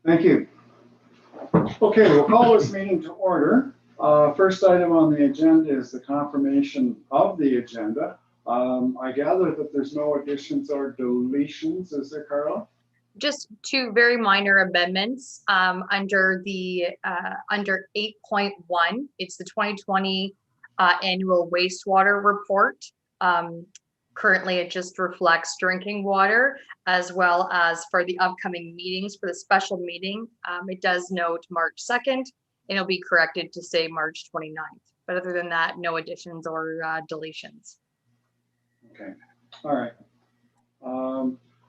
Thank you. Okay, we'll call this meeting to order. First item on the agenda is the confirmation of the agenda. I gather that there's no additions or deletions, is there, Carla? Just two very minor amendments under 8.1. It's the 2020 annual wastewater report. Currently, it just reflects drinking water, as well as for the upcoming meetings. For the special meeting, it does note March 2nd, and it'll be corrected to say March 29th. But other than that, no additions or deletions. Okay, all right.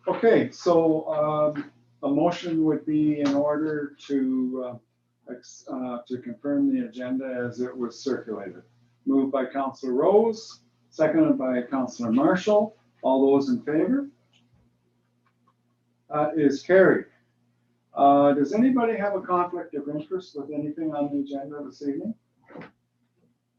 Okay, so a motion would be in order to confirm the agenda as it was circulated. Moved by Councillor Rose, seconded by Councillor Marshall. All those in favor? Is carried. Does anybody have a conflict of interest with anything on the agenda this evening?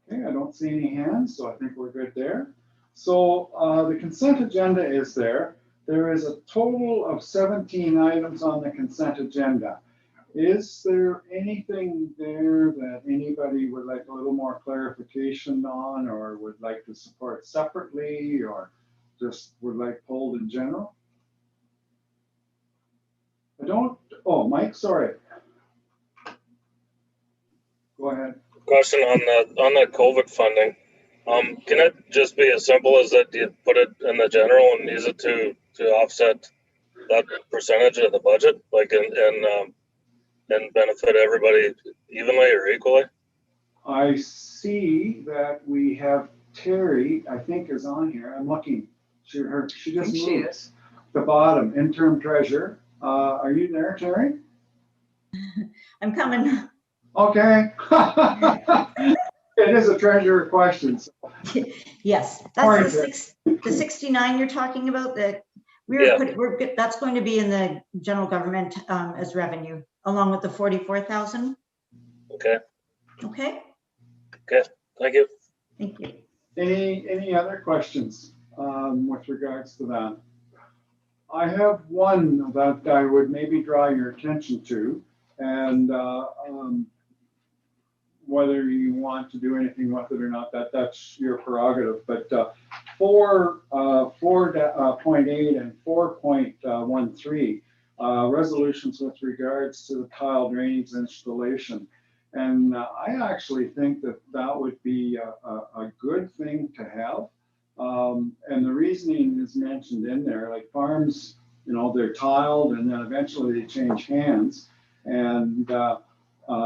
Okay, I don't see any hands, so I think we're good there. So the consent agenda is there. There is a total of 17 items on the consent agenda. Is there anything there that anybody would like a little more clarification on, or would like to support separately, or just would like pulled in general? I don't, oh, Mike, sorry. Go ahead. Question on the COVID funding. Can it just be as simple as that you put it in the general and use it to offset that percentage of the budget, like and benefit everybody evenly or equally? I see that we have Terry, I think, is on here. I'm looking. She just moved. She is. The bottom, interim treasurer. Are you there, Terry? I'm coming. Okay. It is a treasurer question. So. Yes, that's the 69 you're talking about. That that's going to be in the general government as revenue, along with the 44,000. Okay. Okay. Okay. Thank you. Thank you. Any other questions with regards to that? I have one that I would maybe draw your attention to, and whether you want to do anything with it or not, that's your prerogative. But 4.8 and 4.13 resolutions with regards to the tile drainage installation. And I actually think that would be a good thing to have. And the reasoning is mentioned in there, like farms, you know, they're tiled and then eventually they change hands. And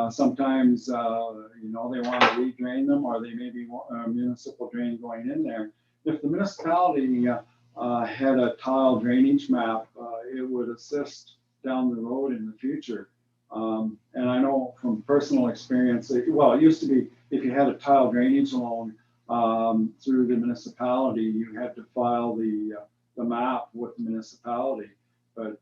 sometimes, you know, they want to redrain them, or they may be a municipal drain going in there. If the municipality had a tile drainage map, it would assist down the road in the future. And I know from personal experience, it used to be if you had a tile drainage loan through the municipality, you had to file the map with the municipality. But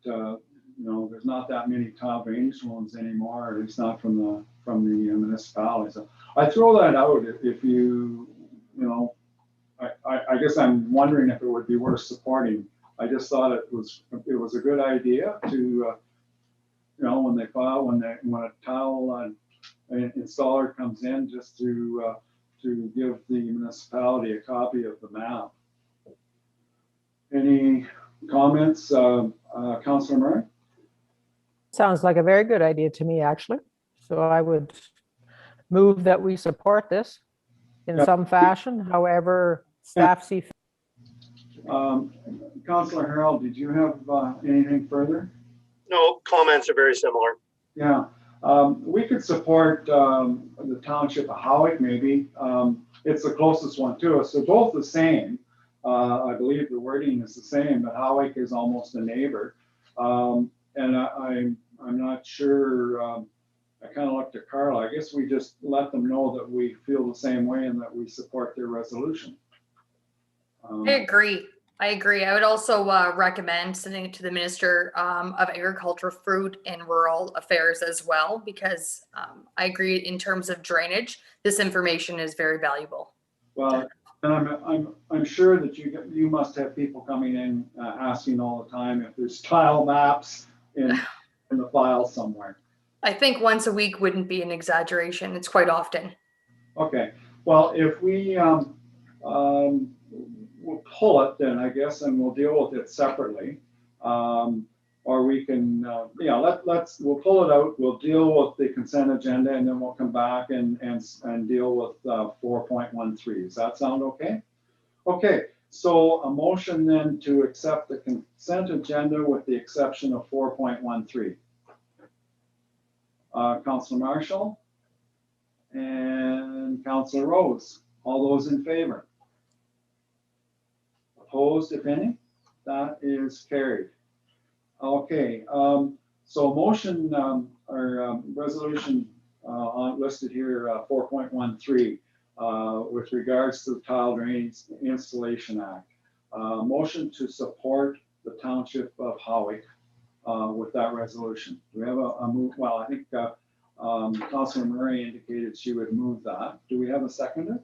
you know, there's not that many tile drainage loans anymore, at least not from the municipality. So I throw that out if you know, I guess I'm wondering if it would be worth supporting. I just thought it was a good idea to, you know, when a tile installer comes in, just to give the municipality a copy of the map. Any comments, Councillor Murray? Sounds like a very good idea to me, actually. So I would move that we support this in some fashion, however staff see fit. Councillor Harold, did you have anything further? No, comments are very similar. Yeah, we could support the township of Howick, maybe. It's the closest one to us. They're both the same. I believe the wording is the same, but Howick is almost a neighbor. And I'm not sure. I kind of looked at Carla. I guess we just let them know that we feel the same way and that we support their resolution. I agree. I would also recommend sending it to the Minister of Agriculture, Food and Rural Affairs as well, because I agree in terms of drainage, this information is very valuable. Well, and I'm sure that you must have people coming in asking all the time if there's tile maps in in the file somewhere. I think once a week wouldn't be an exaggeration. It's quite often. Okay, well, if we, we'll pull it then, I guess, and we'll deal with it separately. Or we can, we'll pull it out, we'll deal with the consent agenda, and then we'll come back and deal with 4.13. Does that sound okay? Okay, so a motion then to accept the consent agenda with the exception of 4.13. Councillor Marshall and Councillor Rose, all those in favor? Opposed, if any? That is carried. Okay, so motion or resolution listed here, 4.13, with regards to the Tile Drainage Installation Act. Motion to support the Township of Howick with that resolution. Do we have a move? Well, I think Councilor Murray indicated she would move that. Do we have a seconder?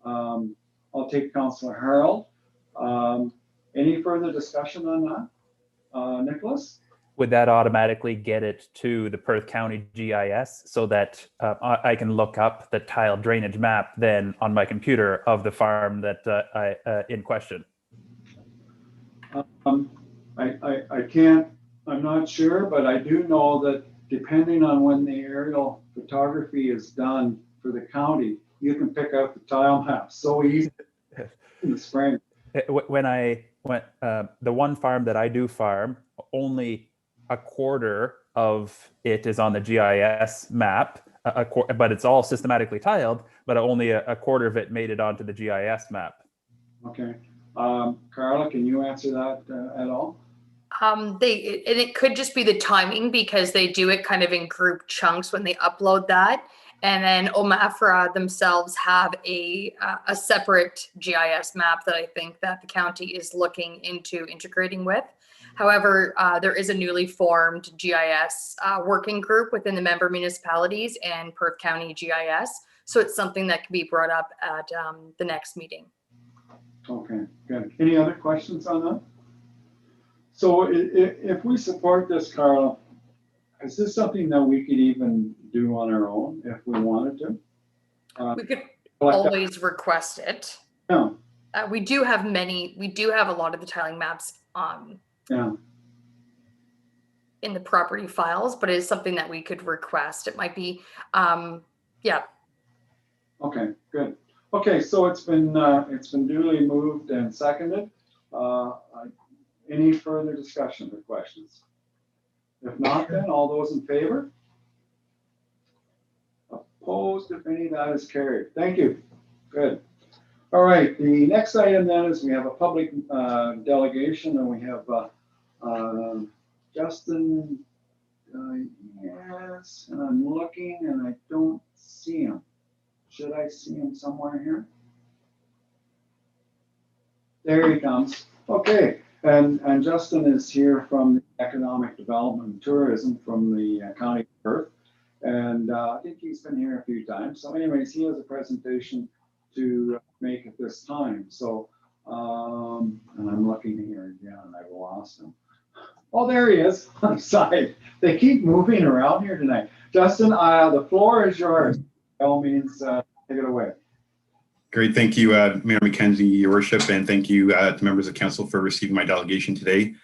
I'll take Councilor Harold. Any further discussion on that? Nicholas? Would that automatically get it to the Perth County GIS so that I can look up the tile drainage map then on my computer of the farm that in question? I can't, I'm not sure, but I do know that depending on when the aerial photography is done for the county, you can pick out the tile map so easy in the spring. When the one farm that I do farm, only a quarter of it is on the GIS map, but it's all systematically tiled, but only a quarter of it made it onto the GIS map. Okay. Carla, can you answer that at all? It could just be the timing because they do it kind of in group chunks when they upload that. And then OMAFRA themselves have a separate GIS map that I think that the county is looking into integrating with. However, there is a newly formed GIS working group within the member municipalities and Perth County GIS. So it's something that can be brought up at the next meeting. Okay, good. Any other questions on that? So if we support this, Carla, is this something that we could even do on our own if we wanted to? We could always request it. Yeah. We do have a lot of the tiling maps Yeah. in the property files, but it is something that we could request. It might be, yeah. Okay, good. Okay, so it's been duly moved and seconded. Any further discussion or questions? If not, then all those in favor? Opposed, if any, that is carried. Thank you. Good. All right, the next item then is we have a public delegation, and we have Justin. Yes, and I'm looking and I don't see him. Should I see him somewhere here? There he comes. Okay, and Justin is here from the Economic Development and Tourism from the County of Perth. And I think he's been here a few times. So anyways, he has a presentation to make at this time. So, and I'm looking here again and I've lost him. Oh, there he is on the side. They keep moving around here tonight. Justin, the floor is yours. By all means, take it away. Great. Thank you, Mayor McKenzie, Your Worship, and thank you to members of council for receiving my delegation today.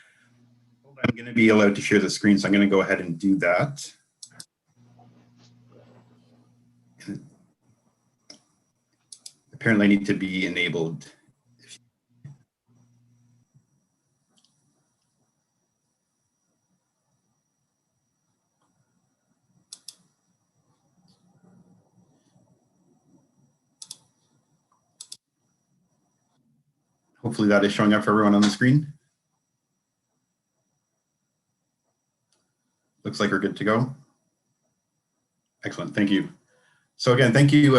I'm going to be allowed to share the screen, so I'm going to go ahead and do that. Apparently I need to be enabled. Hopefully that is showing up for everyone on the screen. Looks like we're good to go. Excellent, thank you. So again, thank you,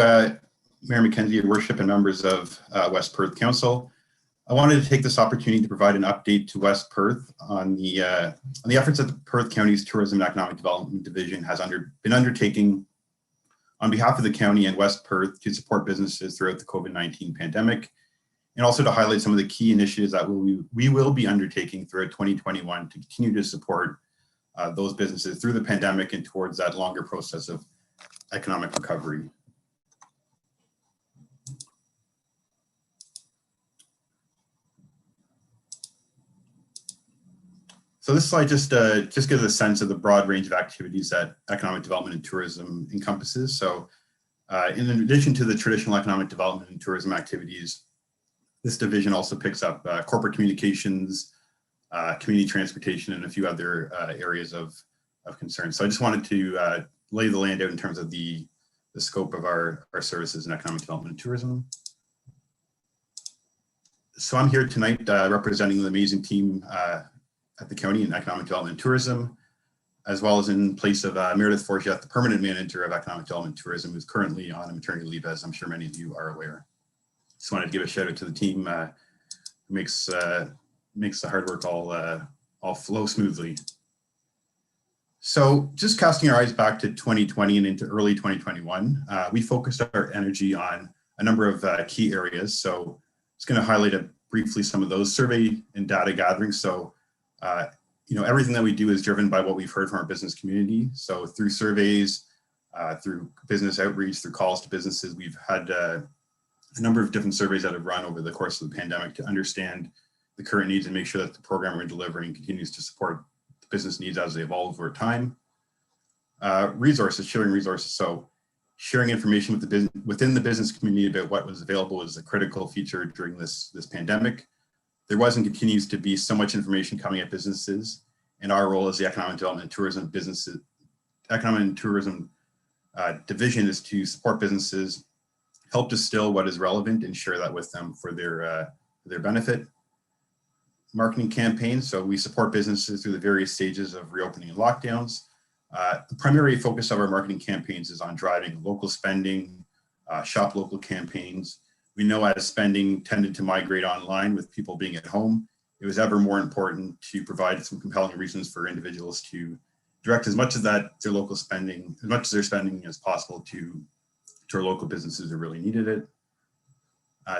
Mayor McKenzie, Your Worship, and members of West Perth Council. I wanted to take this opportunity to provide an update to West Perth on the efforts that the Perth County's Tourism and Economic Development Division has been undertaking on behalf of the county and West Perth to support businesses throughout the COVID-19 pandemic, and also to highlight some of the key initiatives that we will be undertaking throughout 2021 to continue to support those businesses through the pandemic and towards that longer process of economic recovery. So this slide just gives a sense of the broad range of activities that economic development and tourism encompasses. So in addition to the traditional economic development and tourism activities, this division also picks up corporate communications, community transportation, and a few other areas of concern. So I just wanted to lay the land out in terms of the scope of our services in economic development and tourism. So I'm here tonight representing the amazing team at the county in economic development and tourism, as well as in place of Meredith Forget, the permanent manager of economic development and tourism, who's currently on a maternity leave, as I'm sure many of you are aware. Just wanted to give a shout out to the team who makes the hard work all flow smoothly. So just casting our eyes back to 2020 and into early 2021, we focused our energy on a number of key areas. So just going to highlight briefly some of those: survey and data gathering. So everything that we do is driven by what we've heard from our business community. So through surveys, through business outreach, through calls to businesses, we've had a number of different surveys that have run over the course of the pandemic to understand the current needs and make sure that the program we're delivering continues to support the business needs as they evolve over time. Resources, sharing resources. So sharing information with within the business community about what was available is a critical feature during this pandemic. There was and continues to be so much information coming at businesses, and our role as the economic development and tourism division is to support businesses, help distill what is relevant, and share that with them for their benefit. Marketing campaigns. So we support businesses through the various stages of reopening and lockdowns. The primary focus of our marketing campaigns is on driving local spending, shop local campaigns. We know as spending tended to migrate online with people being at home, it was ever more important to provide some compelling reasons for individuals to direct as much of their local spending, as much as their spending as possible to our local businesses that really needed it.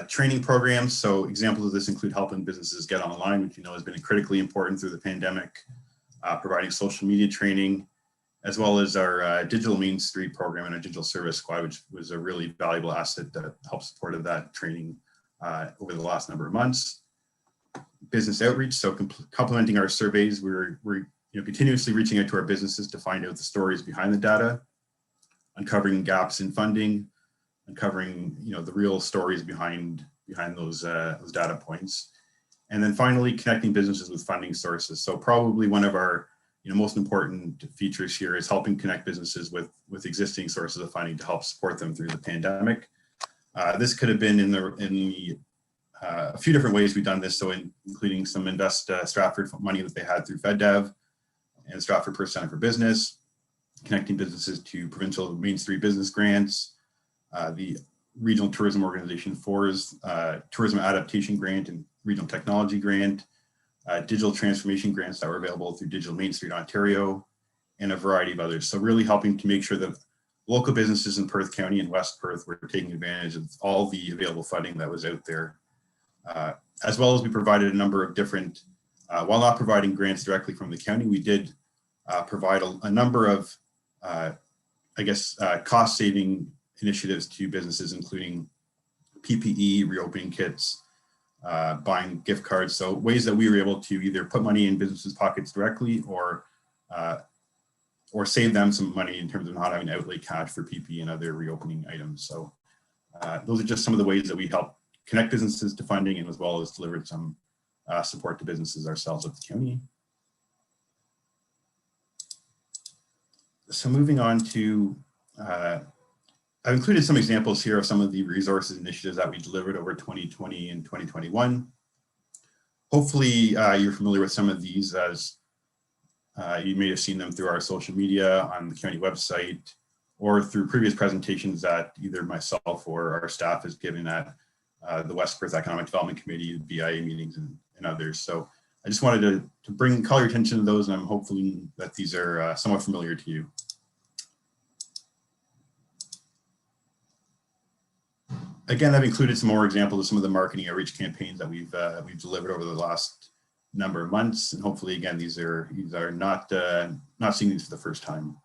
Training programs. So examples of this include helping businesses get online, which has been critically important through the pandemic, providing social media training, as well as our digital Main Street program and our digital service squad, which was a really valuable asset that helped support that training over the last number of months. Business outreach, so complementing our surveys, we're continuously reaching out to our businesses to find out the stories behind the data, uncovering gaps in funding, uncovering the real stories behind those data points, and then finally connecting businesses with funding sources. So probably one of our most important features here is helping connect businesses with existing sources of funding to help support them through the pandemic. This could have been in a few different ways we've done this, so including some Invest Stratford money that they had through FedDev and Stratford Perth Center for Business, connecting businesses to provincial Main Street business grants, the Regional Tourism Organization 4's Tourism Adaptation Grant and Regional Technology Grant, digital transformation grants that were available through Digital Main Street Ontario, and a variety of others. So really helping to make sure that local businesses in Perth County and West Perth were taking advantage of all the available funding that was out there. As well as we provided a number of different, while not providing grants directly from the county, we did provide a number of, cost-saving initiatives to businesses, including PPE, reopening kits, buying gift cards. So ways that we were able to either put money in businesses' pockets directly or save them some money in terms of not having to outlay cash for PPE and other reopening items. So those are just some of the ways that we help connect businesses to funding, and as well as delivered some support to businesses ourselves at the county. So moving on to, I've included some examples here of some of the resources initiatives that we delivered over 2020 and 2021. Hopefully you're familiar with some of these, as you may have seen them through our social media, on the county website, or through previous presentations that either myself or our staff has given at the West Perth Economic Development Committee, BIA meetings, and others. So I just wanted to call your attention to those, and I'm hopefully that these are somewhat familiar to you. Again, I've included some more examples of some of the marketing outreach campaigns that we've delivered over the last number of months, and hopefully, again, these are not not seeing these for the first time.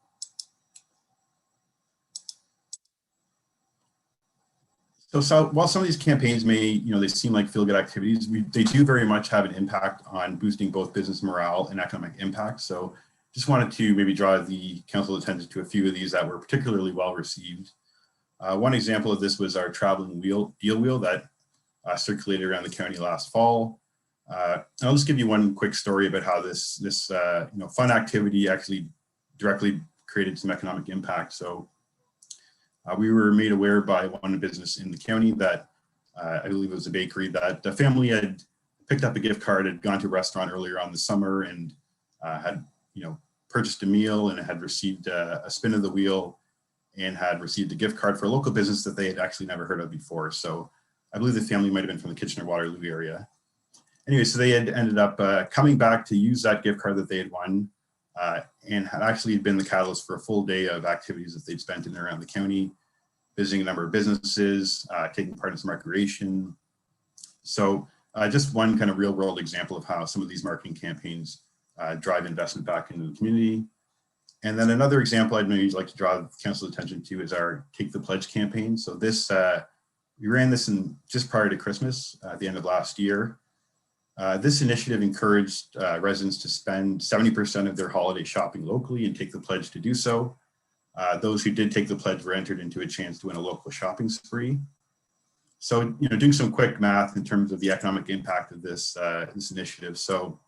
So while some of these campaigns may, they seem like feel-good activities, they do very much have an impact on boosting both business morale and economic impact. So just wanted to maybe draw the council's attention to a few of these that were particularly well received. One example of this was our traveling deal wheel that circulated around the county last fall. I'll just give you one quick story about how this fun activity actually directly created some economic impact. So we were made aware by one business in the county that I believe it was a bakery, that the family had picked up a gift card, had gone to a restaurant earlier on the summer, and had purchased a meal and had received a spin of the wheel and had received a gift card for a local business that they had actually never heard of before. So I believe the family might have been from the Kitchener-Waterloo area. Anyway, so they had ended up coming back to use that gift card that they had won, and had actually been the catalyst for a full day of activities that they'd spent in and around the county, visiting a number of businesses, taking part in some recreation. So just one kind of real world example of how some of these marketing campaigns drive investment back into the community. And then another example I'd maybe like to draw the council's attention to is our Take the Pledge campaign. So this, we ran this just prior to Christmas at the end of last year. This initiative encouraged residents to spend 70% of their holiday shopping locally and take the pledge to do so. Those who did take the pledge were entered into a chance to win a local shopping spree. So, doing some quick math in terms of the economic impact of this initiative. So,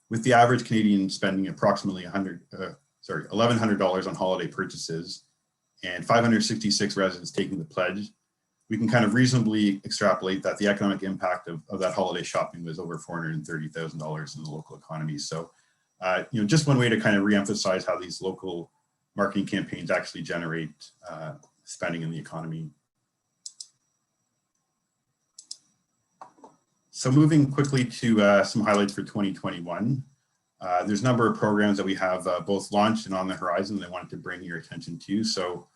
with the average Canadian spending approximately $1,100 on holiday purchases and 566 residents taking the pledge, we can kind of reasonably extrapolate that the economic impact of that holiday shopping was over $430,000 in the local economy. So, just one way to kind of reemphasize how these local marketing campaigns actually generate spending in the economy. So moving quickly to some highlights for 2021. There's a number of programs that we have both launched and on the horizon that I wanted to bring your attention to. So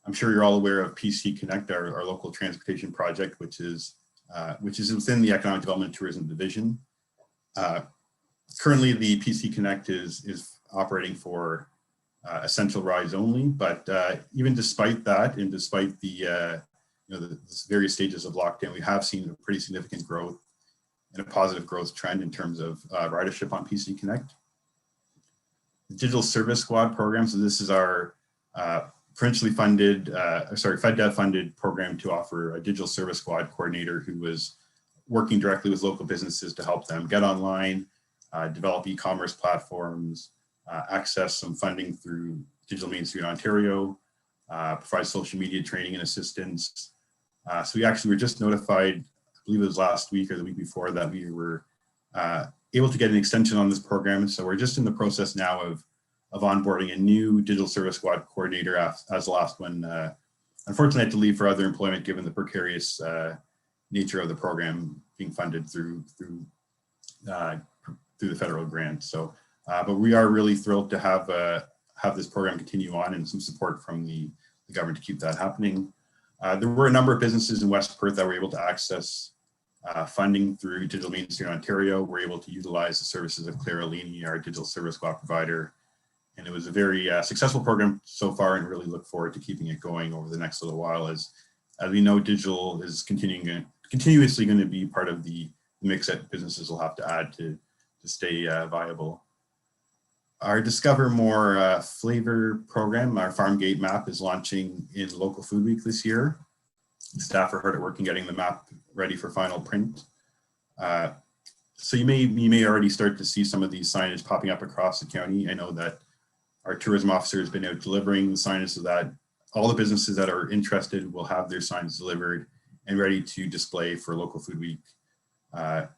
I'm sure you're all aware of PC Connect, our local transportation project, which is within the Economic Development and Tourism Division. Currently, the PC Connect is operating for essential rides only, but even despite that, and despite the various stages of lockdown, we have seen a pretty significant growth and a positive growth trend in terms of ridership on PC Connect. The Digital Service Squad program, so this is our provincially funded, FedDev funded program to offer a Digital Service Squad coordinator who was working directly with local businesses to help them get online, develop e-commerce platforms, access some funding through Digital Main Street Ontario, provide social media training and assistance. So we actually were just notified, I believe it was last week or the week before, that we were able to get an extension on this program. So we're just in the process now of onboarding a new Digital Service Squad coordinator as the last one. Unfortunately, I had to leave for other employment given the precarious nature of the program being funded through the federal grant. So, but we are really thrilled to have this program continue on and some support from the government to keep that happening. There were a number of businesses in West Perth that were able to access funding through Digital Main Street Ontario. We're able to utilize the services of Claire Alini, our Digital Service Squad provider. And it was a very successful program so far, and really look forward to keeping it going over the next little while, as we know digital is continuously going to be part of the mix that businesses will have to add to stay viable. Our Discover More flavor program, our Farm Gate map, is launching in Local Food Week this year. Staff are hard at work in getting the map ready for final print. So you may already start to see some of these signage popping up across the county. I know that our tourism officer has been out delivering the signage so that all the businesses that are interested will have their signs delivered and ready to display for Local Food Week. I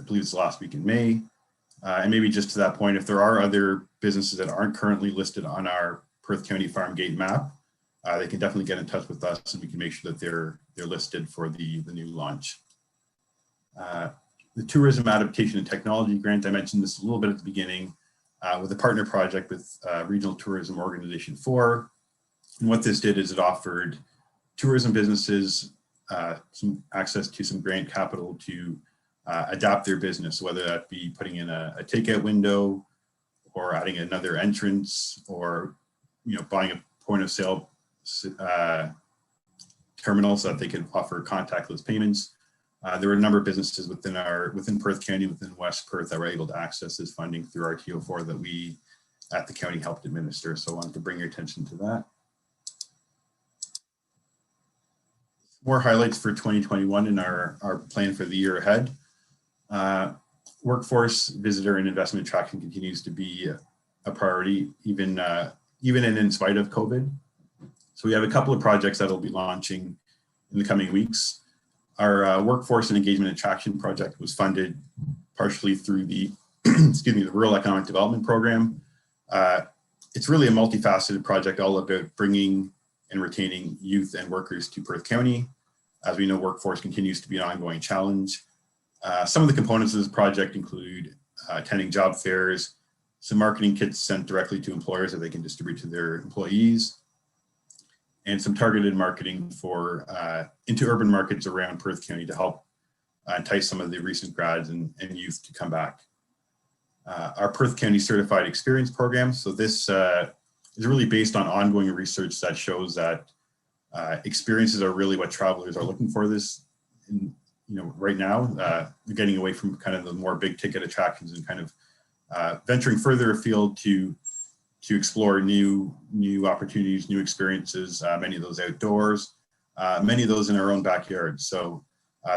believe it's the last week in May. And maybe just to that point, if there are other businesses that aren't currently listed on our Perth County Farm Gate map, they can definitely get in touch with us and we can make sure that they're listed for the new launch. The Tourism Adaptation and Technology Grant, I mentioned this a little bit at the beginning, with a partner project with Regional Tourism Organization 4. And what this did is it offered tourism businesses some access to some grant capital to adapt their business, whether that be putting in a takeout window or adding another entrance, or buying a point of sale terminal so that they could offer contactless payments. There were a number of businesses within Perth County, within West Perth, that were able to access this funding through our TO4 that we at the county helped administer. So I wanted to bring your attention to that. More highlights for 2021 in our plan for the year ahead. Workforce, visitor, and investment attraction continues to be a priority, even in spite of COVID. So we have a couple of projects that will be launching in the coming weeks. Our workforce and engagement attraction project was funded partially through the the Rural Economic Development Program. It's really a multifaceted project, all about bringing and retaining youth and workers to Perth County. As we know, workforce continues to be an ongoing challenge. Some of the components of this project include attending job fairs, some marketing kits sent directly to employers that they can distribute to their employees, and some targeted marketing for into urban markets around Perth County to help entice some of the recent grads and youth to come back. Our Perth County Certified Experience Program. So this is really based on ongoing research that shows that experiences are really what travelers are looking for right now. They're getting away from kind of the more big ticket attractions and kind of venturing further afield to explore new opportunities, new experiences, many of those outdoors, many of those in our own backyard. So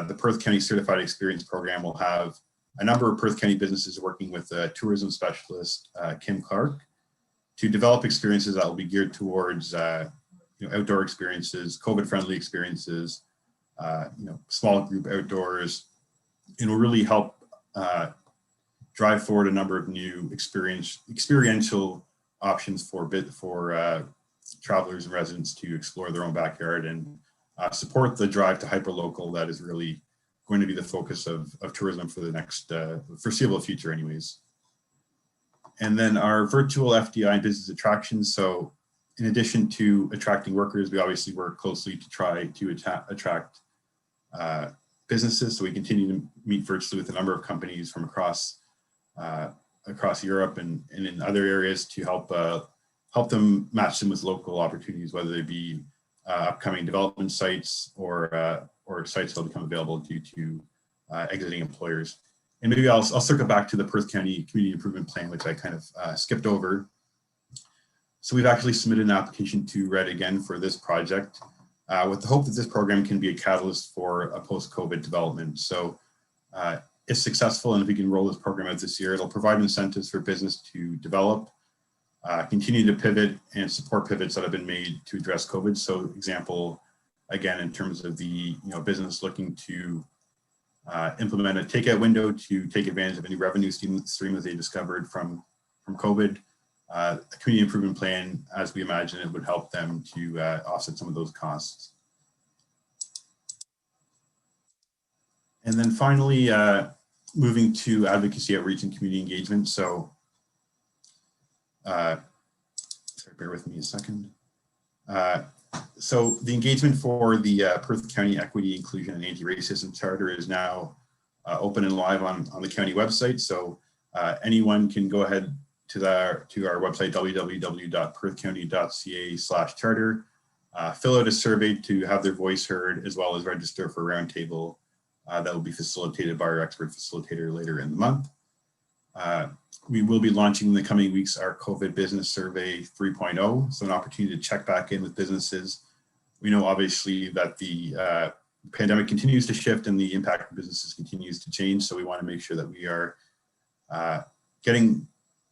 the Perth County Certified Experience Program will have a number of Perth County businesses working with tourism specialist, Kim Clark, to develop experiences that will be geared towards outdoor experiences, COVID-friendly experiences, small group outdoors, and will really help drive forward a number of new experiential options for travelers and residents to explore their own backyard and support the drive to hyperlocal that is really going to be the focus of tourism for the next foreseeable future anyways. And then our virtual FDI business attractions. So in addition to attracting workers, we obviously work closely to try to attract businesses. So we continue to meet virtually with a number of companies from across Europe and in other areas to help them match them with local opportunities, whether they be upcoming development sites or sites that will become available due to exiting employers. And maybe I'll circle back to the Perth County Community Improvement Plan, which I kind of skipped over. So we've actually submitted an application to RED again for this project with the hope that this program can be a catalyst for a post-COVID development. So if successful, and if we can roll this program out this year, it'll provide incentives for business to develop, continue to pivot and support pivots that have been made to address COVID. So example, again, in terms of the business looking to implement a takeout window to take advantage of any revenue stream that they discovered from COVID. A community improvement plan, as we imagine it, would help them to offset some of those costs. And then finally, moving to advocacy, outreach, and community engagement. So, sorry, bear with me a second. So the engagement for the Perth County Equity, Inclusion, and Anti-Racism Charter is now open and live on the county website. So anyone can go ahead to our website, www.perthcounty.ca/charter, fill out a survey to have their voice heard, as well as register for a roundtable that will be facilitated by our expert facilitator later in the month. We will be launching in the coming weeks our COVID Business Survey 3.0, so an opportunity to check back in with businesses. We know obviously that the pandemic continues to shift and the impact of businesses continues to change, so we want to make sure that we are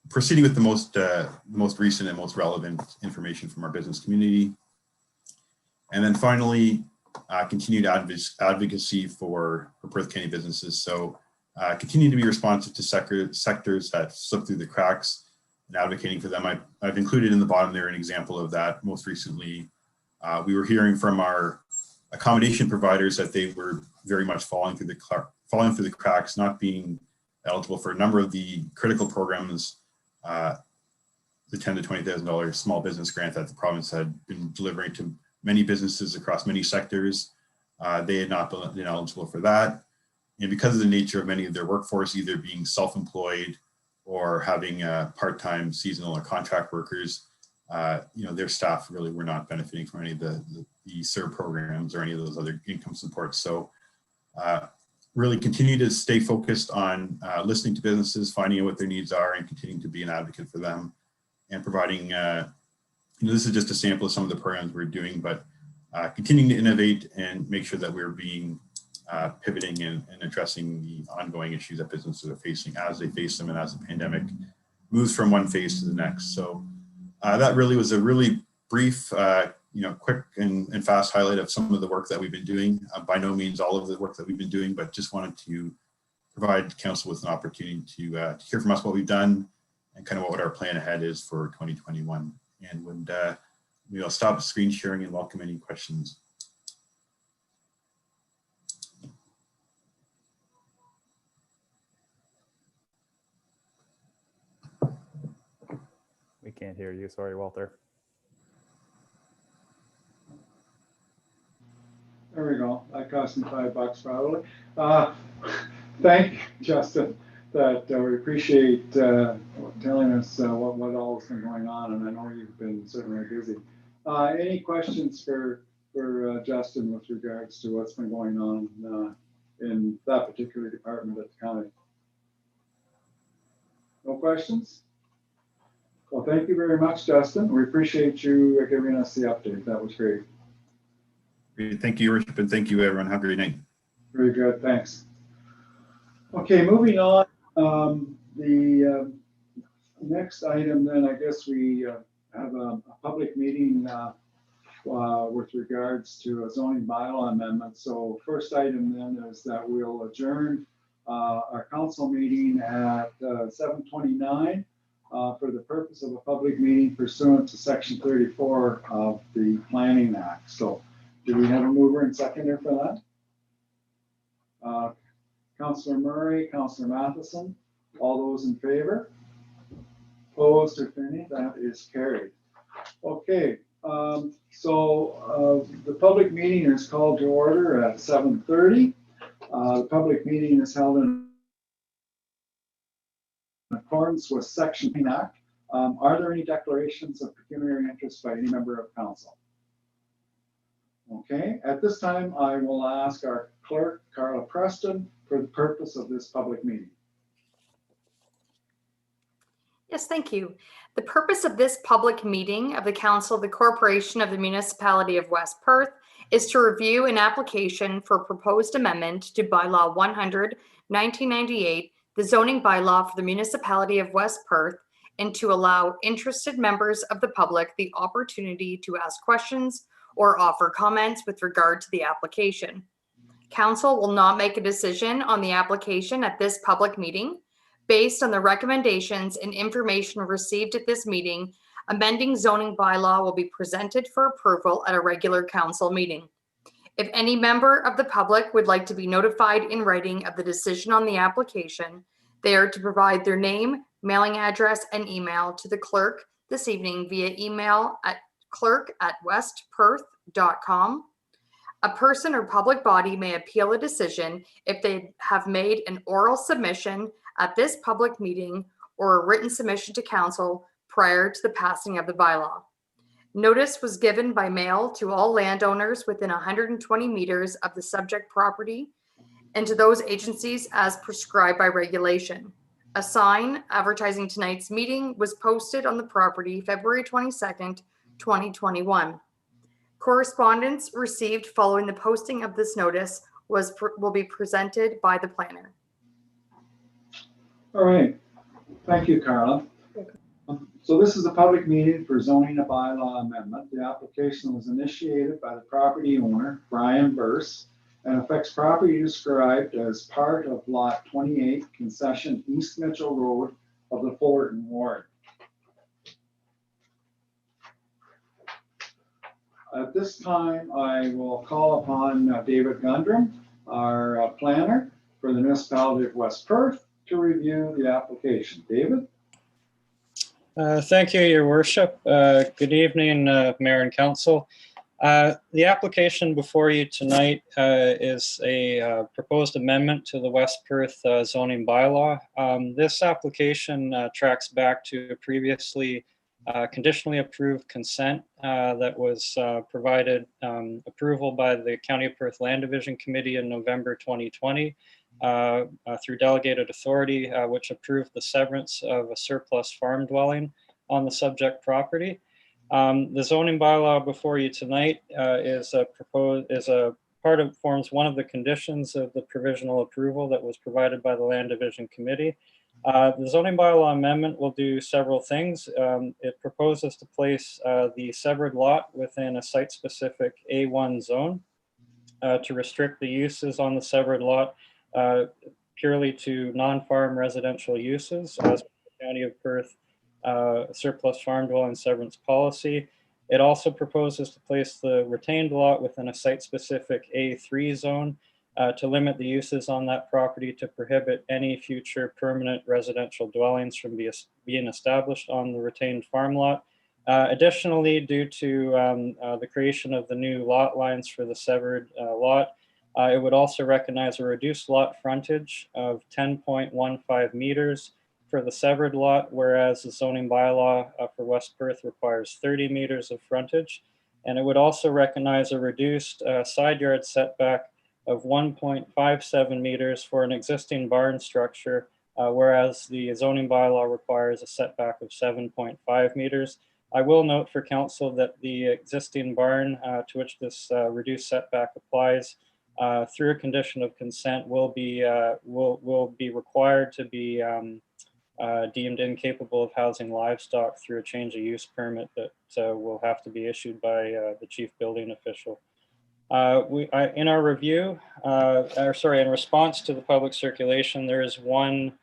proceeding with the most recent and most relevant information from our business community. And then finally, continued advocacy for Perth County businesses. So continue to be responsive to sectors that slip through the cracks and advocating for them. I've included in the bottom there an example of that. Most recently, we were hearing from our accommodation providers that they were very much falling through the cracks, not being eligible for a number of the critical programs, the $10,000 to $20,000 small business grant that the province had been delivering to many businesses across many sectors. They had not been eligible for that. And because of the nature of many of their workforce, either being self-employed or having part-time seasonal or contract workers, their staff really were not benefiting from any of the CERB programs or any of those other income supports. So really continue to stay focused on listening to businesses, finding out what their needs are, and continuing to be an advocate for them, and providing, this is just a sample of some of the programs we're doing, but continuing to innovate and make sure that we're being pivoting and addressing the ongoing issues that businesses are facing as they face them and as the pandemic moves from one phase to the next. So that really was a really brief, quick and fast highlight of some of the work that we've been doing. By no means all of the work that we've been doing, but just wanted to provide council with an opportunity to hear from us what we've done and kind of what our plan ahead is for 2021. And we'll stop screen sharing and welcome any questions. We can't hear you. Sorry, Walter. There we go. That cost me $5 probably. Thank you, Justin. That we appreciate telling us what all has been going on, and I know you've been certainly busy. Any questions for Justin with regards to what's been going on in that particular department at the county? No questions? Well, thank you very much, Justin. We appreciate you giving us the update. That was great. Great. Thank you, Your Worship, and thank you, everyone. Have a great night. Very good. Thanks. Okay, moving on. The next item, then, I guess we have a public meeting with regards to a zoning bylaw amendment. So first item then is that we'll adjourn our council meeting at 7:29 for the purpose of a public meeting pursuant to Section 34 of the Planning Act. So do we have a mover and seconder for that? Councillor Murray, Councillor Matheson, all those in favor? Opposed, if any? That is carried. Okay, so the public meeting is called to order at 7:30. The public meeting is held in accordance with Section 9 Act. Are there any declarations of pecuniary interest by any member of council? Okay, at this time, I will ask our clerk, Carla Preston, for the purpose of this public meeting. Yes, thank you. The purpose of this public meeting of the Council of the Corporation of the Municipality of West Perth is to review an application for proposed amendment to Bylaw 100/1998, the zoning bylaw for the Municipality of West Perth, and to allow interested members of the public the opportunity to ask questions or offer comments with regard to the application. Council will not make a decision on the application at this public meeting. Based on the recommendations and information received at this meeting, amending zoning bylaw will be presented for approval at a regular council meeting. If any member of the public would like to be notified in writing of the decision on the application, they are to provide their name, mailing address, and email to the clerk this evening via email at clerk@westperth.com. A person or public body may appeal a decision if they have made an oral submission at this public meeting or a written submission to council prior to the passing of the bylaw. Notice was given by mail to all landowners within 120 meters of the subject property and to those agencies as prescribed by regulation. A sign advertising tonight's meeting was posted on the property February 22nd, 2021. Correspondence received following the posting of this notice will be presented by the planner. All right, thank you, Carla. So this is a public meeting for zoning a bylaw amendment. The application was initiated by the property owner, Brian Burse, and affects property described as part of Lot 28, Concession East Mitchell Road of the Fullerton Ward. At this time, I will call upon David Gundrum, our planner for the Municipality of West Perth, to review the application. David? Thank you, Your Worship. Good evening, Mayor and Council. The application before you tonight is a proposed amendment to the West Perth zoning bylaw. This application tracks back to a previously conditionally approved consent that was provided approval by the County of Perth Land Division Committee in November 2020 through delegated authority, which approved the severance of a surplus farm dwelling on the subject property. The zoning bylaw before you tonight forms one of the conditions of the provisional approval that was provided by the Land Division Committee. The zoning bylaw amendment will do several things. It proposes to place the severed lot within a site-specific A1 zone to restrict the uses on the severed lot purely to non-farm residential uses as per the County of Perth surplus farm dwelling severance policy. It also proposes to place the retained lot within a site-specific A3 zone to limit the uses on that property to prohibit any future permanent residential dwellings from being established on the retained farm lot. Additionally, due to the creation of the new lot lines for the severed lot, it would also recognize a reduced lot frontage of 10.15 meters for the severed lot, whereas the zoning bylaw for West Perth requires 30 meters of frontage. And it would also recognize a reduced side yard setback of 1.57 meters for an existing barn structure, whereas the zoning bylaw requires a setback of 7.5 meters. I will note for council that the existing barn to which this reduced setback applies through a condition of consent will be required to be deemed incapable of housing livestock through a change of use permit that will have to be issued by the chief building official. In our review, in response to the public circulation, there is one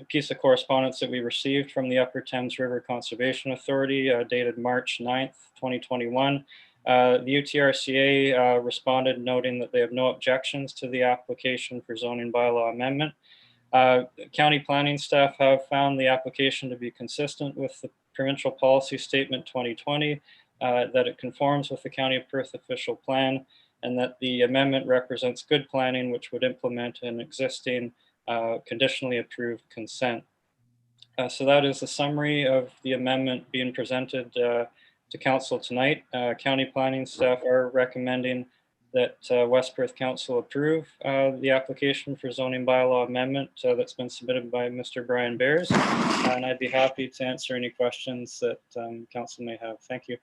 piece of correspondence that we received from the Upper Thames River Conservation Authority dated March 9th, 2021. The UTRCA responded noting that they have no objections to the application for zoning bylaw amendment. County planning staff have found the application to be consistent with the provincial policy statement 2020, that it conforms with the County of Perth official plan, and that the amendment represents good planning which would implement an existing conditionally approved consent. So that is a summary of the amendment being presented to council tonight. County planning staff are recommending that West Perth Council approve the application for zoning bylaw amendment that's been submitted by Mr. Brian Bears. And I'd be happy to answer any questions that council may have. Thank you.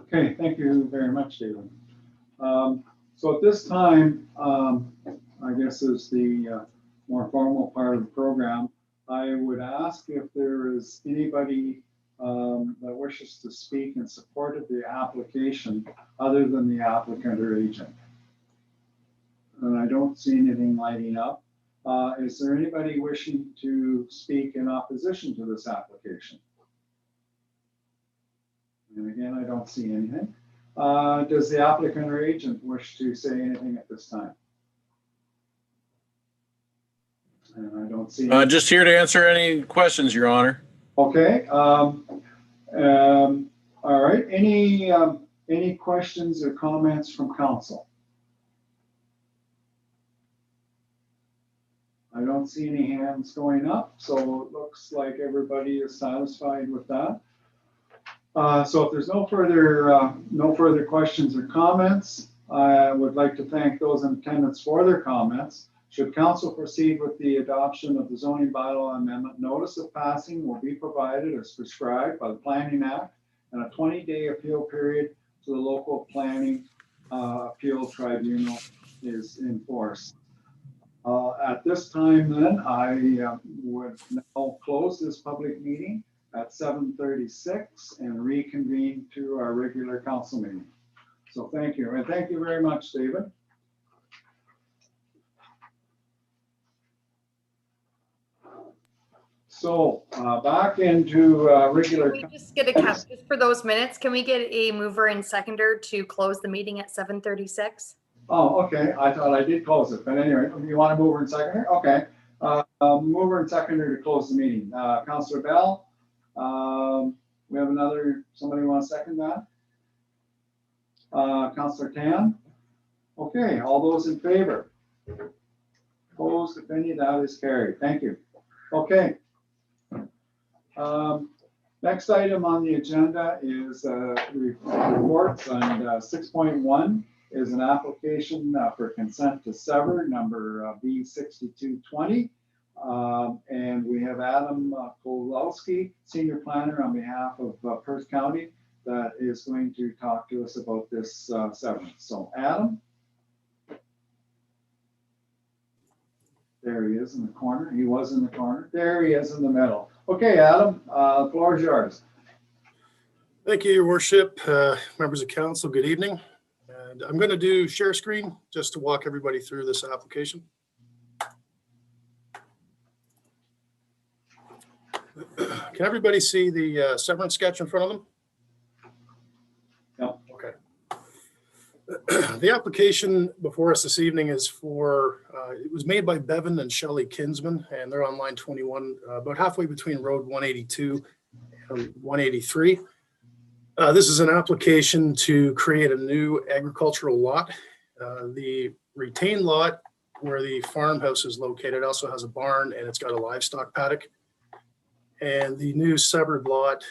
Okay, thank you very much, David. So at this time, I guess is the more formal part of the program. I would ask if there is anybody that wishes to speak in support of the application other than the applicant or agent. And I don't see anything lighting up. Is there anybody wishing to speak in opposition to this application? And again, I don't see anything. Does the applicant or agent wish to say anything at this time? And I don't see. Just here to answer any questions, Your Honor. Okay. All right. Any questions or comments from council? I don't see any hands going up, so it looks like everybody is satisfied with that. So if there's no further questions or comments, I would like to thank those in attendance for their comments. Should council proceed with the adoption of the zoning bylaw amendment, notice of passing will be provided as prescribed by the Planning Act, and a 20-day appeal period to the local planning appeal tribunal is in force. At this time then, I would now close this public meeting at 7:36 and reconvene to our regular council meeting. So thank you, and thank you very much, David. So back into regular. Can we just get a count just for those minutes? Can we get a mover and seconder to close the meeting at 7:36? Oh, okay. I thought I did close it, but anyway, you want to mover and seconder? Okay. Mover and seconder to close the meeting. Councillor Bell. We have somebody want to second that? Councillor Tan? Okay, all those in favor? Opposed, if any, that is carried. Thank you. Okay. Next item on the agenda is reports, and 6.1 is an application for consent to sever, number B6220. And we have Adam Kowalski, Senior Planner on behalf of Perth County, that is going to talk to us about this severance. So Adam? There he is in the corner. He was in the corner. There he is in the middle. Okay, Adam, the floor is yours. Thank you, Your Worship, members of council, good evening. And I'm going to do share screen just to walk everybody through this application. Can everybody see the severance sketch in front of them? Yep. Okay. The application before us this evening is for, it was made by Bevan and Shelley Kinsman, and they're on line 21, about halfway between road 182 and 183. This is an application to create a new agricultural lot. The retained lot where the farmhouse is located also has a barn, and it's got a livestock paddock. And the new severed lot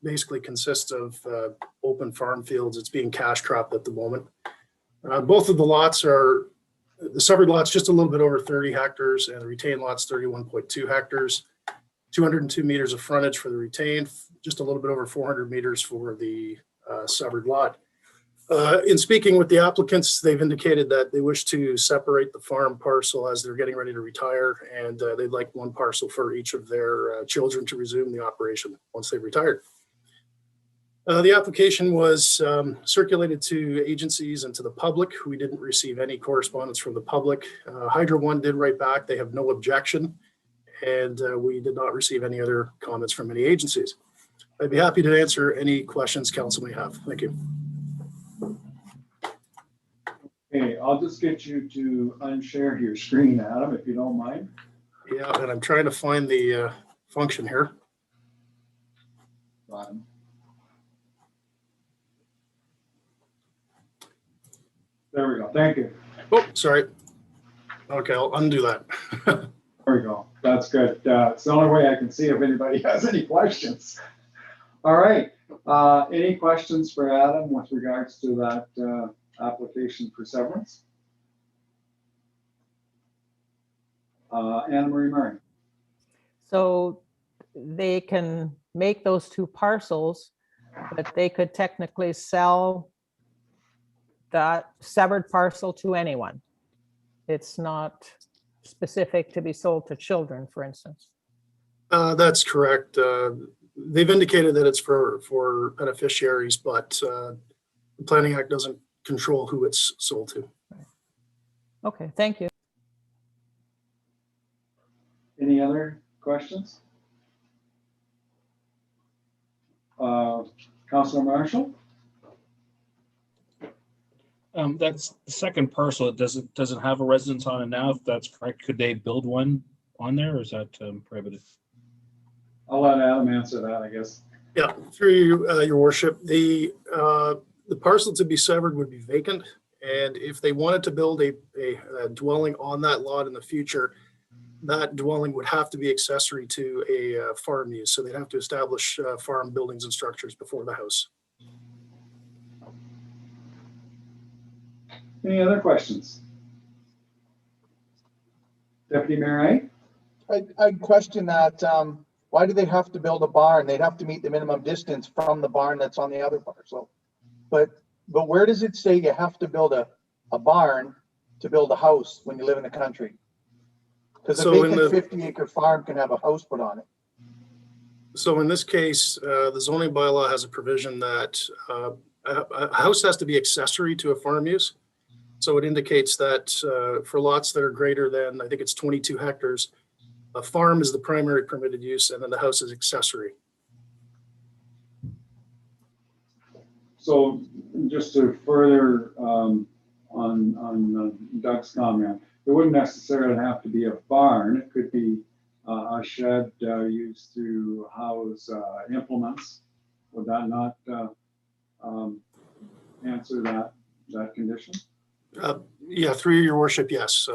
basically consists of open farm fields. It's being cash cropped at the moment. Both of the lots are, the severed lot's just a little bit over 30 hectares, and the retained lot's 31.2 hectares. 202 meters of frontage for the retained, just a little bit over 400 meters for the severed lot. In speaking with the applicants, they've indicated that they wish to separate the farm parcel as they're getting ready to retire, and they'd like one parcel for each of their children to resume the operation once they've retired. The application was circulated to agencies and to the public. We didn't receive any correspondence from the public. Hydro One did write back. They have no objection. And we did not receive any other comments from any agencies. I'd be happy to answer any questions council may have. Thank you. Okay, I'll just get you to unshare your screen, Adam, if you don't mind. Yeah, and I'm trying to find the function here. Bottom. There we go. Thank you. Oh, sorry. Okay, I'll undo that. There we go. That's good. It's the only way I can see if anybody has any questions. All right. Any questions for Adam with regards to that application for severance? Anne Marie Murray. So they can make those two parcels, but they could technically sell that severed parcel to anyone. It's not specific to be sold to children, for instance. That's correct. They've indicated that it's for beneficiaries, but the Planning Act doesn't control who it's sold to. Okay, thank you. Any other questions? Councilor Marshall? That's the second parcel. It doesn't have a residence on it now. If that's correct, could they build one on there, or is that prohibited? I'll let Adam answer that, I guess. Yeah, through you, Your Worship, the parcel to be severed would be vacant, and if they wanted to build a dwelling on that lot in the future, that dwelling would have to be accessory to a farm use. So they'd have to establish farm buildings and structures before the house. Any other questions? Deputy Mayor Knight? I question that. Why do they have to build a barn? They'd have to meet the minimum distance from the barn that's on the other parcel. But where does it say you have to build a barn to build a house when you live in the country? Because a vacant 50-acre farm can have a house put on it. So in this case, the zoning bylaw has a provision that a house has to be accessory to a farm use. So it indicates that for lots that are greater than, I think it's 22 hectares, a farm is the primary permitted use, and then the house is accessory. So just to further on Doug's comment, it wouldn't necessarily have to be a barn. It could be a shed used to house implements. Would that not answer that condition? Yeah, through your worship, yes.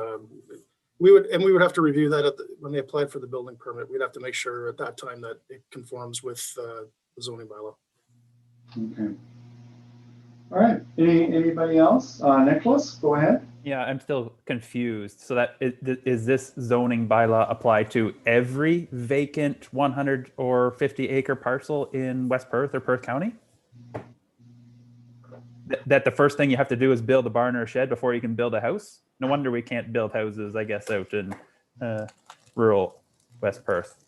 We would have to review that when they applied for the building permit. We'd have to make sure at that time that it conforms with the zoning bylaw. Okay. All right. Anybody else? Nicholas, go ahead. Yeah, I'm still confused. So that is this zoning bylaw apply to every vacant 100 or 50 acre parcel in West Perth or Perth County? That the first thing you have to do is build a barn or a shed before you can build a house? No wonder we can't build houses, I guess, out in rural West Perth.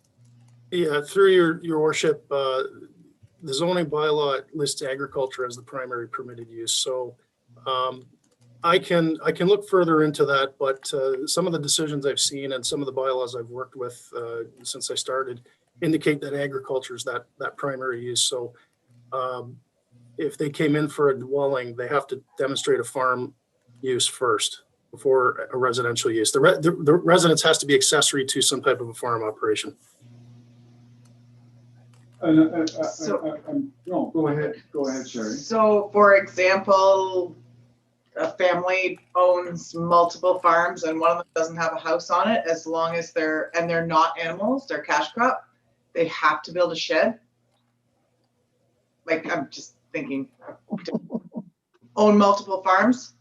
Yeah, through your worship, the zoning bylaw lists agriculture as the primary permitted use. So I can look further into that, but some of the decisions I've seen and some of the bylaws I've worked with since I started indicate that agriculture is that primary use. So if they came in for a dwelling, they have to demonstrate a farm use first before a residential use. The residence has to be accessory to some type of a farm operation. No, go ahead, Sherry. So, for example, a family owns multiple farms and one of them doesn't have a house on it, as long as they're not animals, they're cash crop, they have to build a shed. Like, I'm just thinking, own multiple farms,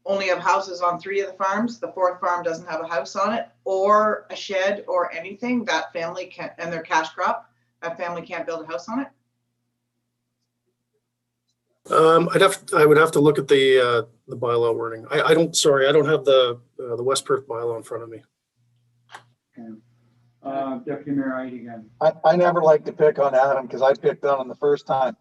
only have houses on 3 of the farms, the 4th farm doesn't have a house on it, or a shed or anything, that family can't, and they're cash crop, that family can't build a house on it? I would have to look at the bylaw wording. I don't have the West Perth bylaw in front of me. Okay. Deputy Mayor Ide again. I never like to pick on Adam because I picked on him the first time.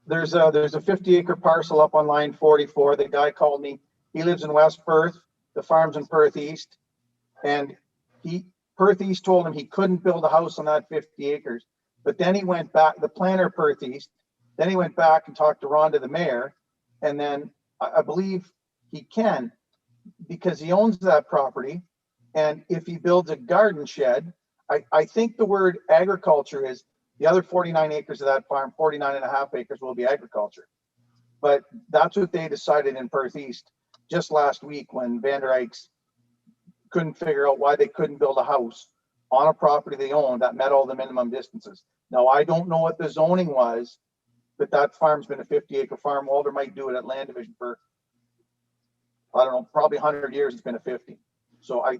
There's a 50 acre parcel up on line 44. The guy called me. He lives in West Perth. The farm's in Perth East. And Perth East told him he couldn't build a house on that 50 acres. But then he went back, the planner Perth East, then he went back and talked to Rhonda, the mayor. And then I believe he can because he owns that property. And if he builds a garden shed, I think the word agriculture is the other 49 acres of that farm, 49.5 acres will be agriculture. But that's what they decided in Perth East just last week when Van der Eyck's couldn't figure out why they couldn't build a house on a property they owned that met all the minimum distances. Now, I don't know what the zoning was, but that farm's been a 50 acre farm. Walter might do it at land division for, I don't know, probably 100 years. It's been a 50. So I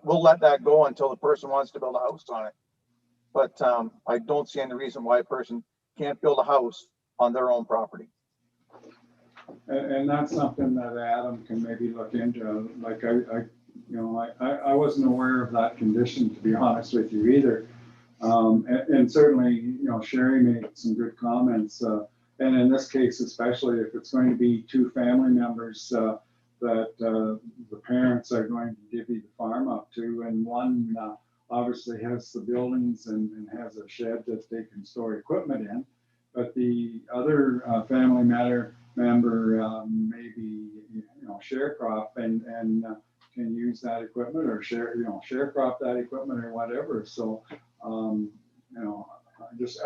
we'll let that go until the person wants to build a house on it. But I don't see any reason why a person can't build a house on their own property. And that's something that Adam can maybe look into. Like I wasn't aware of that condition, to be honest with you either. And certainly, Sherry made some good comments. And in this case, especially if it's going to be 2 family members that the parents are going to divvy the farm up to, and one obviously has the buildings and has a shed that they can store equipment in, but the other family member maybe sharecrop and can use that equipment or sharecrop that equipment or whatever. So I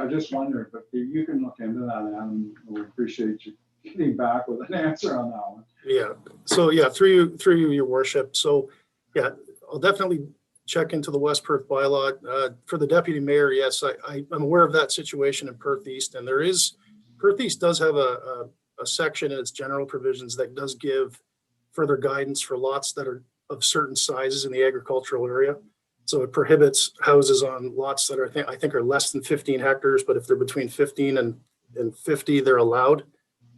just wonder, but you can look into that, Adam. We appreciate you getting back with an answer on that one. Yeah. So yeah, through you, your worship. So yeah, I'll definitely check into the West Perth bylaw. For the deputy mayor, yes, I'm aware of that situation in Perth East, and Perth East does have a section in its general provisions that does give further guidance for lots that are of certain sizes in the agricultural area. So it prohibits houses on lots that I think are less than 15 hectares, but if they're between 15 and 50, they're allowed.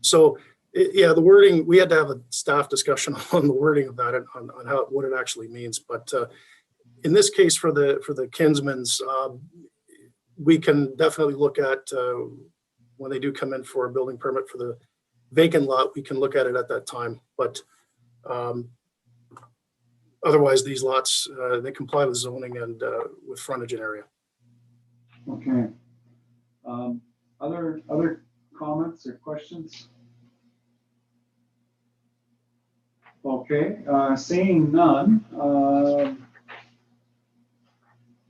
So yeah, the wording, we had to have a staff discussion on the wording of that, on what it actually means. But in this case, for the Kinsmans, we can definitely look at when they do come in for a building permit for the vacant lot, we can look at it at that time. But otherwise, these lots, they comply with zoning and with frontage and area. Okay. Other comments or questions? Okay, seeing none,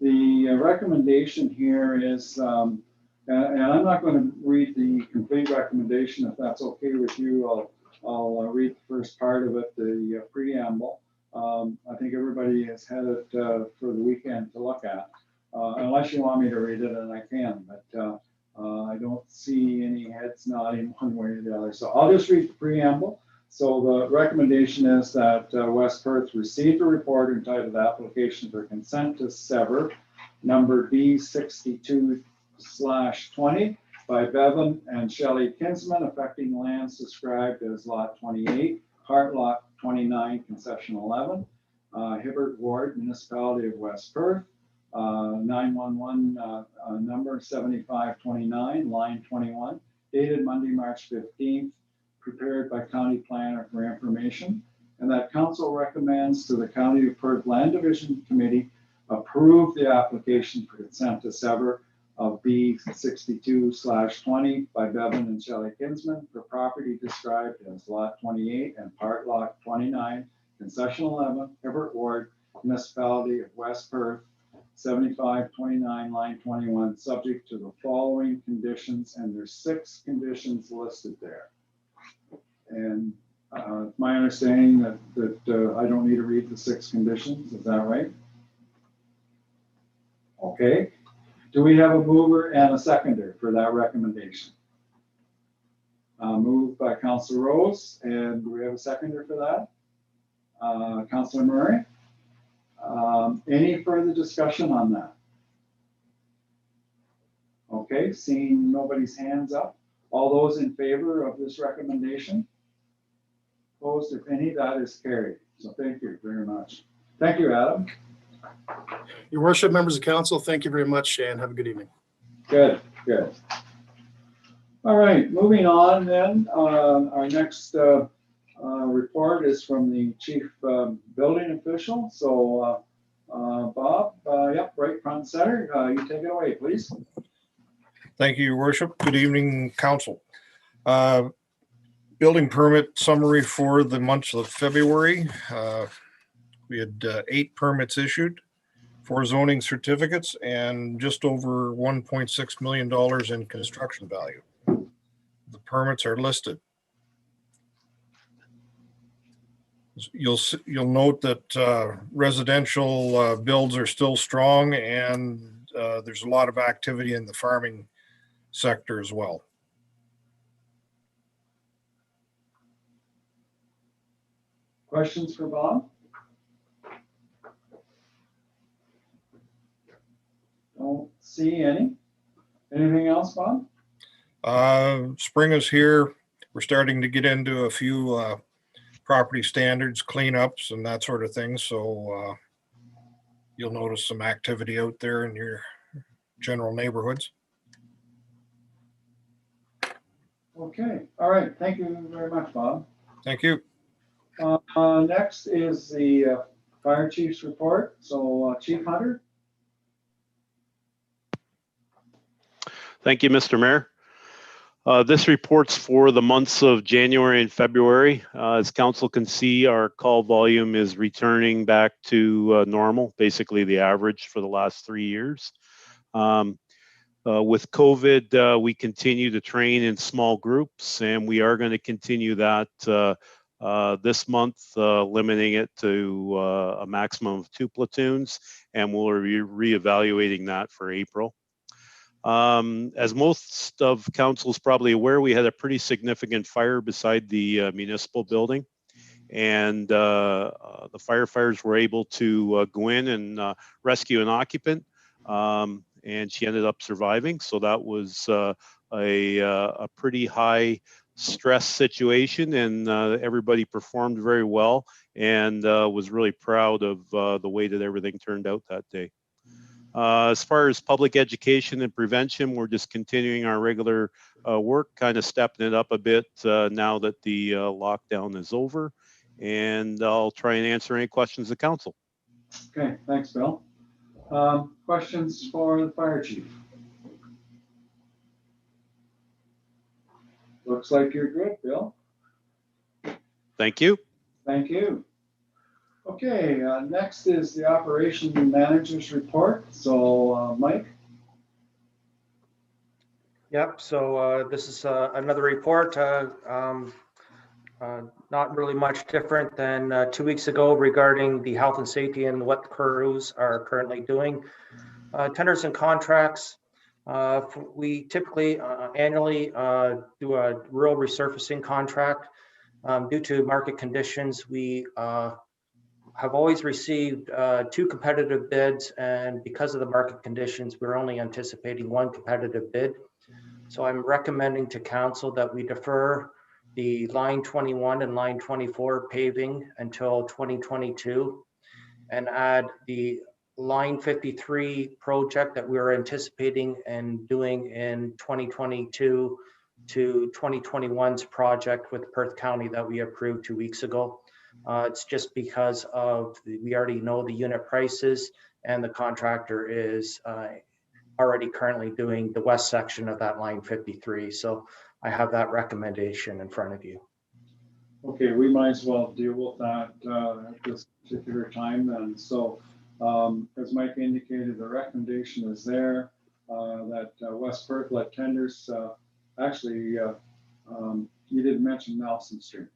the recommendation here is And I'm not going to read the complete recommendation. If that's okay with you, I'll read the first part of it, the preamble. I think everybody has had it for the weekend to look at. Unless you want me to read it, and I can, but I don't see any heads nodding one way or the other. So I'll just read the preamble. So the recommendation is that West Perth received a report entitled Application for Consent to Sever, number B62/20 by Bevan and Shelley Kinsman, affecting lands described as Lot 28, Part Lot 29, Concession 11, Hibbert Ward, Municipality of West Perth, 911 number 7529, line 21, dated Monday, March 15th, prepared by County Planner for information, and that Council recommends to the County of Perth Land Division Committee approve the application for consent to sever of B62/20 by Bevan and Shelley Kinsman for property described as Lot 28 and Part Lot 29, Concession 11, Hibbert Ward, Municipality of West Perth, 7529, line 21, subject to the following conditions, and there's 6 conditions listed there. And my understanding that I don't need to read the 6 conditions, is that right? Okay. Do we have a mover and a seconder for that recommendation? Moved by Councilor Rose, and do we have a seconder for that? Councilor Murray? Any further discussion on that? Okay, seeing nobody's hands up. All those in favor of this recommendation? Opposed, if any, that is carried. So thank you very much. Thank you, Adam. Your worship, members of council, thank you very much and have a good evening. Good, good. All right, moving on then. Our next report is from the chief building official. So Bob, yep, right front center. You take it away, please. Thank you, Your Worship. Good evening, council. Building permit summary for the month of February. We had 8 permits issued, 4 zoning certificates, and just over $1.6 million in construction value. The permits are listed. You'll note that residential builds are still strong, and there's a lot of activity in the farming sector as well. Questions for Bob? Don't see any. Anything else, Bob? Spring is here. We're starting to get into a few property standards, cleanups, and that sort of thing. So you'll notice some activity out there in your general neighborhoods. Okay. All right. Thank you very much, Bob. Thank you. Next is the fire chief's report. So Chief Hunter. Thank you, Mr. Mayor. This report's for the months of January and February. As council can see, our call volume is returning back to normal, basically the average for the last 3 years. With COVID, we continue to train in small groups, and we are going to continue that this month, limiting it to a maximum of 2 platoons, and we'll be reevaluating that for April. As most of council is probably aware, we had a pretty significant fire beside the municipal building, and the firefighters were able to go in and rescue an occupant, and she ended up surviving. So that was a pretty high stress situation, and everybody performed very well, and was really proud of the way that everything turned out that day. As far as public education and prevention, we're just continuing our regular work, kind of stepping it up a bit now that the lockdown is over, and I'll try and answer any questions of council. Okay, thanks, Bill. Questions for the fire chief? Looks like you're good, Bill. Thank you. Thank you. Okay, next is the operation manager's report. So, Mike. Yep, so this is another report. Not really much different than 2 weeks ago regarding the health and safety and what the crews are currently doing. Tenders and contracts. We typically annually do a rural resurfacing contract. Due to market conditions, we have always received 2 competitive bids, and because of the market conditions, we're only anticipating 1 competitive bid. So I'm recommending to council that we defer the line 21 and line 24 paving until 2022 and add the line 53 project that we are anticipating and doing in 2022 to 2021's project with Perth County that we approved 2 weeks ago. It's just because of we already know the unit prices, and the contractor is already currently doing the west section of that line 53. So I have that recommendation in front of you. Okay, we might as well deal with that at this particular time then. So as Mike indicated, the recommendation is there that West Perth let tenders, actually, you didn't mention Nelson Street.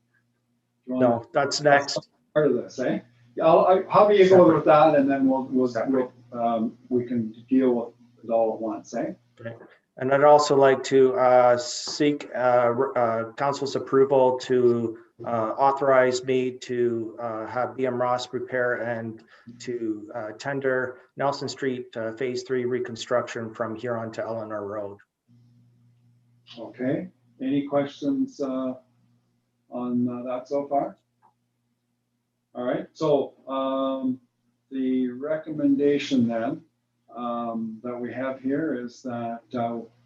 No, that's next. Part of this, eh? How do you go with that, and then we can deal with it all at once, eh? Okay. And I'd also like to seek council's approval to authorize me to have BM Ross prepare and to tender Nelson Street Phase 3 reconstruction from here on to Eleanor Road. Okay, any questions on that so far? All right, so the recommendation then that we have here is that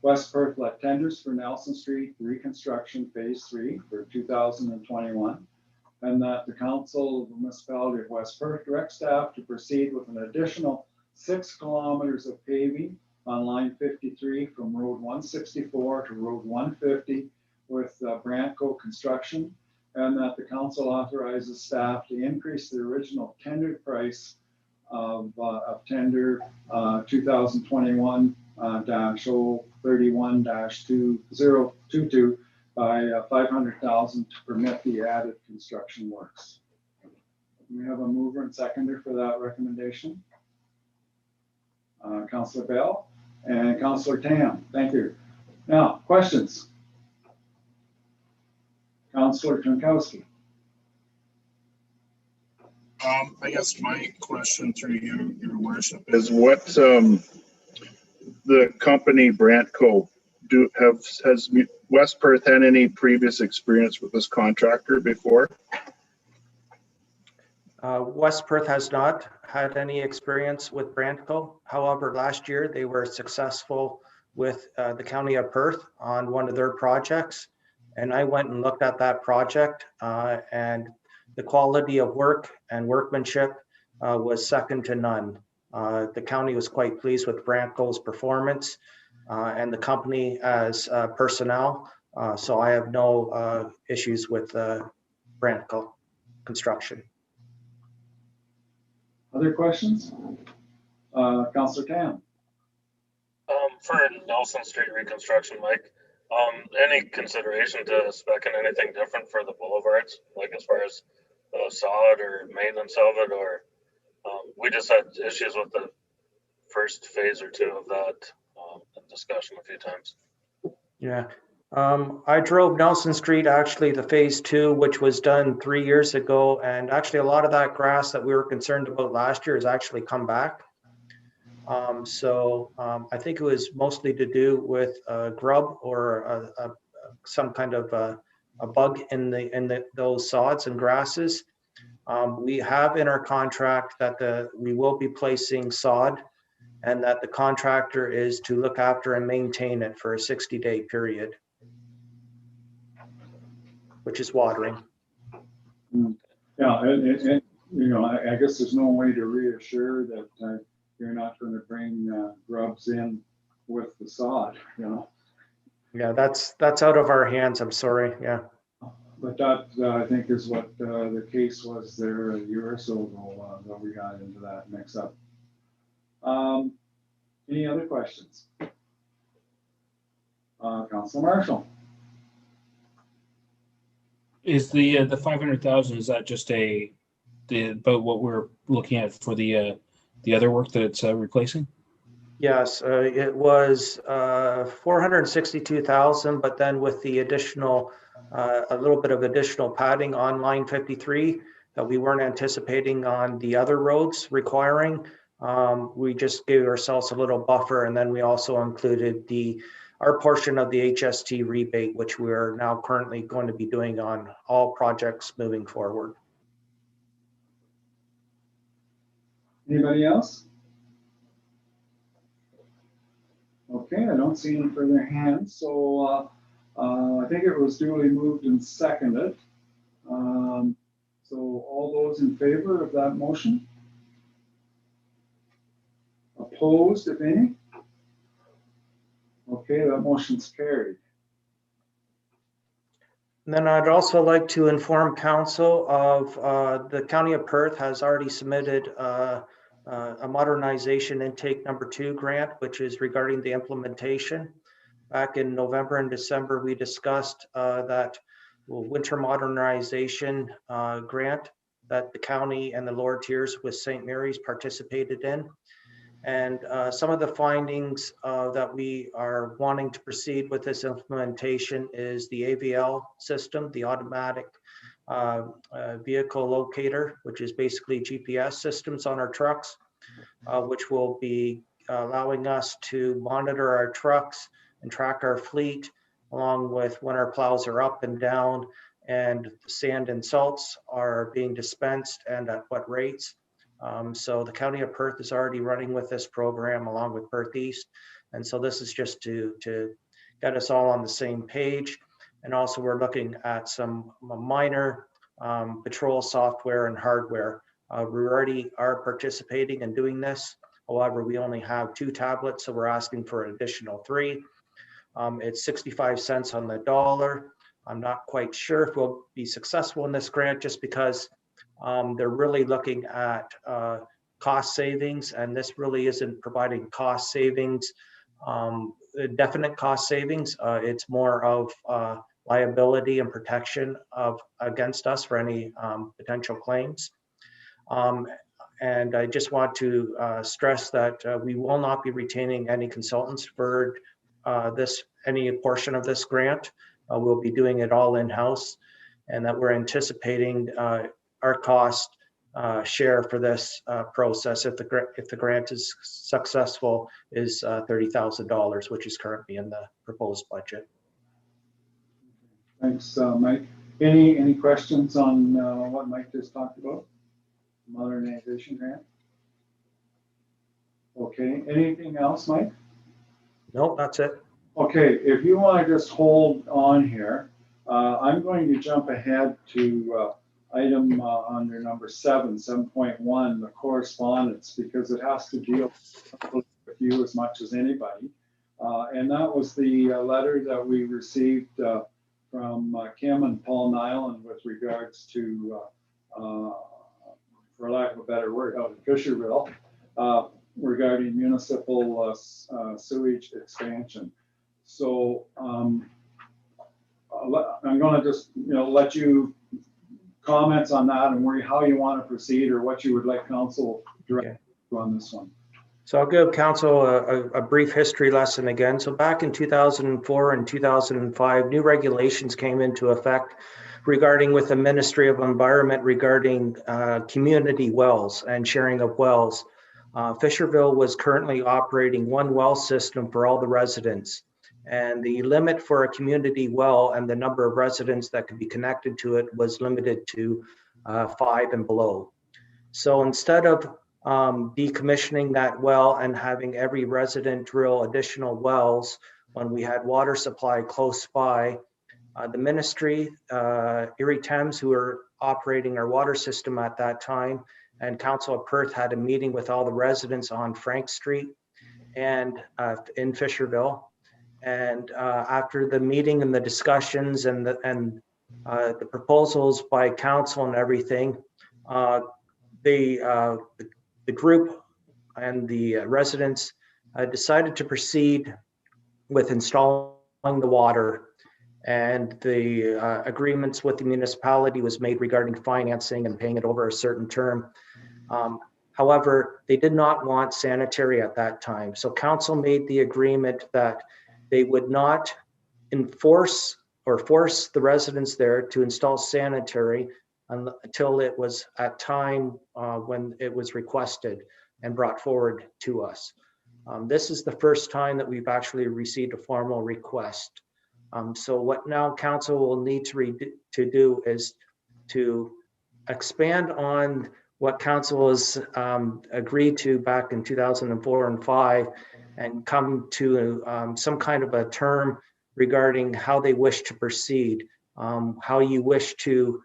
West Perth let tenders for Nelson Street reconstruction Phase 3 for 2021, and that the Council of the Municipality of West Perth direct staff to proceed with an additional 6 kilometers of paving on line 53 from Road 164 to Road 150 with Brantco Construction, and that the council authorizes staff to increase the original tendered price of tender 2021-031-2022 by 500,000 to permit the added construction works. We have a mover and seconder for that recommendation. Councillor Bell and Councillor Tam. Thank you. Now, questions? Councillor Jankowski. I guess my question through you, Your Worship, is what the company Brantco has West Perth had any previous experience with this contractor before? West Perth has not had any experience with Brantco. However, last year they were successful with the County of Perth on one of their projects. And I went and looked at that project and the quality of work and workmanship was second to none. The county was quite pleased with Brantco's performance and the company as personnel. So I have no issues with Brantco construction. Other questions? Councillor Tam. For Nelson Street reconstruction, Mike, any consideration to speccing anything different for the boulevards, like as far as sod or maintenance of it, or we just had issues with the first phase or two of that discussion a few times. Yeah, I drove Nelson Street, actually the Phase 2, which was done 3 years ago, and actually a lot of that grass that we were concerned about last year has actually come back. I think it was mostly to do with grub or some kind of a bug in those sods and grasses. We have in our contract that we will be placing sod, and that the contractor is to look after and maintain it for a 60-day period, which is watering. Yeah, and you know, I guess there's no way to reassure that you're not going to bring grubs in with the sod, you know. Yeah, that's out of our hands. I'm sorry. Yeah. But that I think is what the case was there a year or so ago that we got into that mix-up. Any other questions? Councilor Marshall. Is the 500,000, is that just about what we're looking at for the other work that it's replacing? Yes, it was 462,000, but then with the additional, a little bit of additional padding on line 53 that we weren't anticipating on the other roads requiring, we just gave ourselves a little buffer, and then we also included our portion of the HST rebate, which we're now currently going to be doing on all projects moving forward. Anybody else? Okay, I don't see any further hands, so I think it was duly moved and seconded. So all those in favor of that motion? Opposed, if any? Okay, that motion's carried. And then I'd also like to inform council of the County of Perth has already submitted a modernization intake #2 grant, which is regarding the implementation. Back in November and December, we discussed that winter modernization grant that the county and the lower tiers with St. Mary's participated in. And some of the findings that we are wanting to proceed with this implementation is the AVL system, the automatic vehicle locator, which is basically GPS systems on our trucks, which will be allowing us to monitor our trucks and track our fleet, along with when our plows are up and down and sand and salts are being dispensed and at what rates. So the County of Perth is already running with this program along with Perth East. And so this is just to get us all on the same page. And also we're looking at some minor patrol software and hardware. We already are participating in doing this. However, we only have 2 tablets, so we're asking for an additional 3. It's 65 cents on the dollar. I'm not quite sure if we'll be successful in this grant just because they're really looking at cost savings, and this really isn't providing cost savings, definite cost savings. It's more of liability and protection against us for any potential claims. And I just want to stress that we will not be retaining any consultants for any portion of this grant. We'll be doing it all in-house, and that we're anticipating our cost share for this process, if the grant is successful, is $30,000, which is currently in the proposed budget. Thanks, Mike. Any questions on what Mike just talked about? Modernization grant? Okay, anything else, Mike? Nope, that's it. Okay, if you want to just hold on here, I'm going to jump ahead to item under number 7.1, the correspondence, because it has to deal with you as much as anybody. And that was the letter that we received from Kim and Paul Nyland with regards to, for lack of a better word, out in Fisherville, regarding municipal sewage expansion. So I'm going to just let you comments on that and how you want to proceed or what you would like council direct on this one. So I'll give council a brief history lesson again. So back in 2004 and 2005, new regulations came into effect regarding with the Ministry of Environment regarding community wells and sharing of wells. Fisherville was currently operating 1 well system for all the residents. And the limit for a community well and the number of residents that could be connected to it was limited to 5 and below. So instead of decommissioning that well and having every resident drill additional wells when we had water supply close by, the ministry, Erie Thames, who were operating our water system at that time, and Council of Perth had a meeting with all the residents on Frank Street and in Fisherville. And after the meeting and the discussions and the proposals by council and everything, the group and the residents decided to proceed with installing the water. And the agreements with the municipality was made regarding financing and paying it over a certain term. However, they did not want sanitary at that time. So council made the agreement that they would not enforce or force the residents there to install sanitary until it was at time when it was requested and brought forward to us. This is the first time that we've actually received a formal request. So what now council will need to do is to expand on what council has agreed to back in 2004 and 5 and come to some kind of a term regarding how they wish to proceed, how you wish to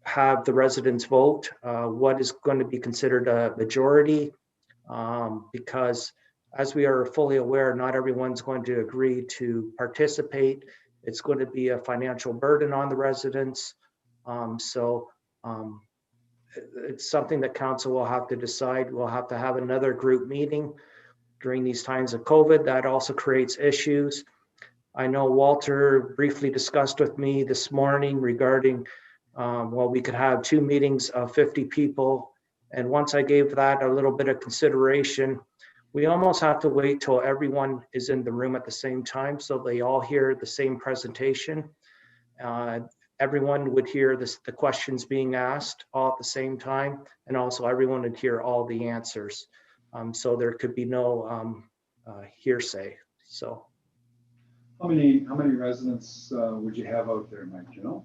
have the residents vote, what is going to be considered a majority, because as we are fully aware, not everyone's going to agree to participate. It's going to be a financial burden on the residents. It's something that council will have to decide. We'll have to have another group meeting during these times of COVID. That also creates issues. I know Walter briefly discussed with me this morning regarding, well, we could have 2 meetings of 50 people. And once I gave that a little bit of consideration, we almost have to wait till everyone is in the room at the same time so they all hear the same presentation. Everyone would hear the questions being asked all at the same time, and also everyone would hear all the answers. So there could be no hearsay. So, how many residents would you have out there, Mike? You know?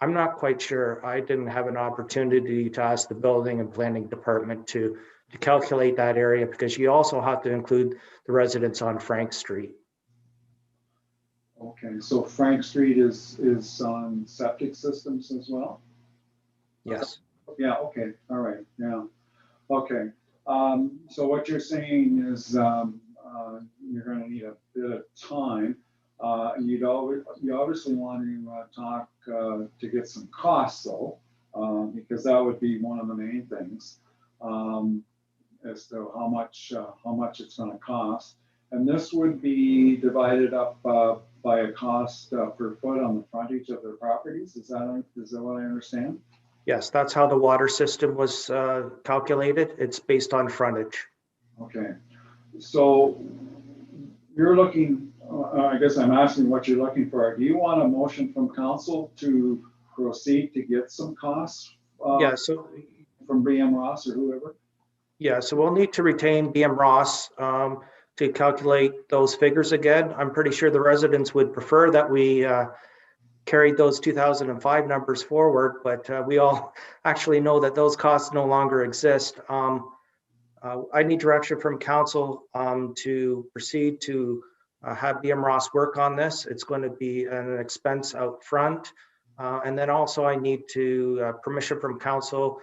I'm not quite sure. I didn't have an opportunity to ask the building and planning department to calculate that area, because you also have to include the residents on Frank Street. Okay, so Frank Street is on septic systems as well? Yes. Yeah, okay, all right, yeah. Okay, so what you're saying is you're gonna need a bit of time. You obviously want to talk to get some costs though, because that would be one of the main things as to how much it's gonna cost. And this would be divided up by a cost per foot on the frontage of their properties. Is that what I understand? Yes, that's how the water system was calculated. It's based on frontage. Okay, so you're looking, I guess I'm asking what you're looking for. Do you want a motion from council to proceed to get some costs Yeah, so from BM Ross or whoever? Yeah, so we'll need to retain BM Ross to calculate those figures again. I'm pretty sure the residents would prefer that we carried those 2005 numbers forward, but we all actually know that those costs no longer exist. I need direction from council to proceed to have BM Ross work on this. It's going to be an expense out front. And then also I need to permission from council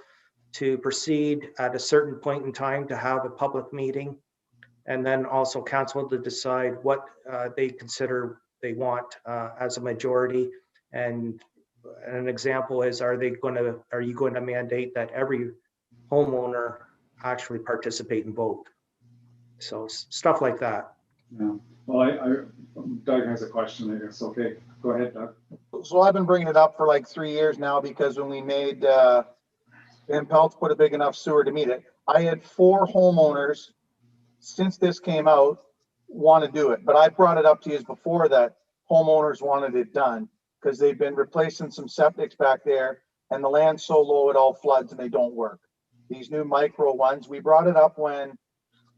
to proceed at a certain point in time to have a public meeting, and then also council to decide what they consider they want as a majority. And an example is, are you going to mandate that every homeowner actually participate and vote? So stuff like that. Yeah. Well, Doug has a question, I guess. Okay, go ahead, Doug. So I've been bringing it up for like 3 years now, because when we made Van Pelt put a big enough sewer to meet it, I had 4 homeowners since this came out want to do it. But I brought it up to you before that homeowners wanted it done because they've been replacing some septics back there and the land's so low it all floods and they don't work. These new micro ones, we brought it up when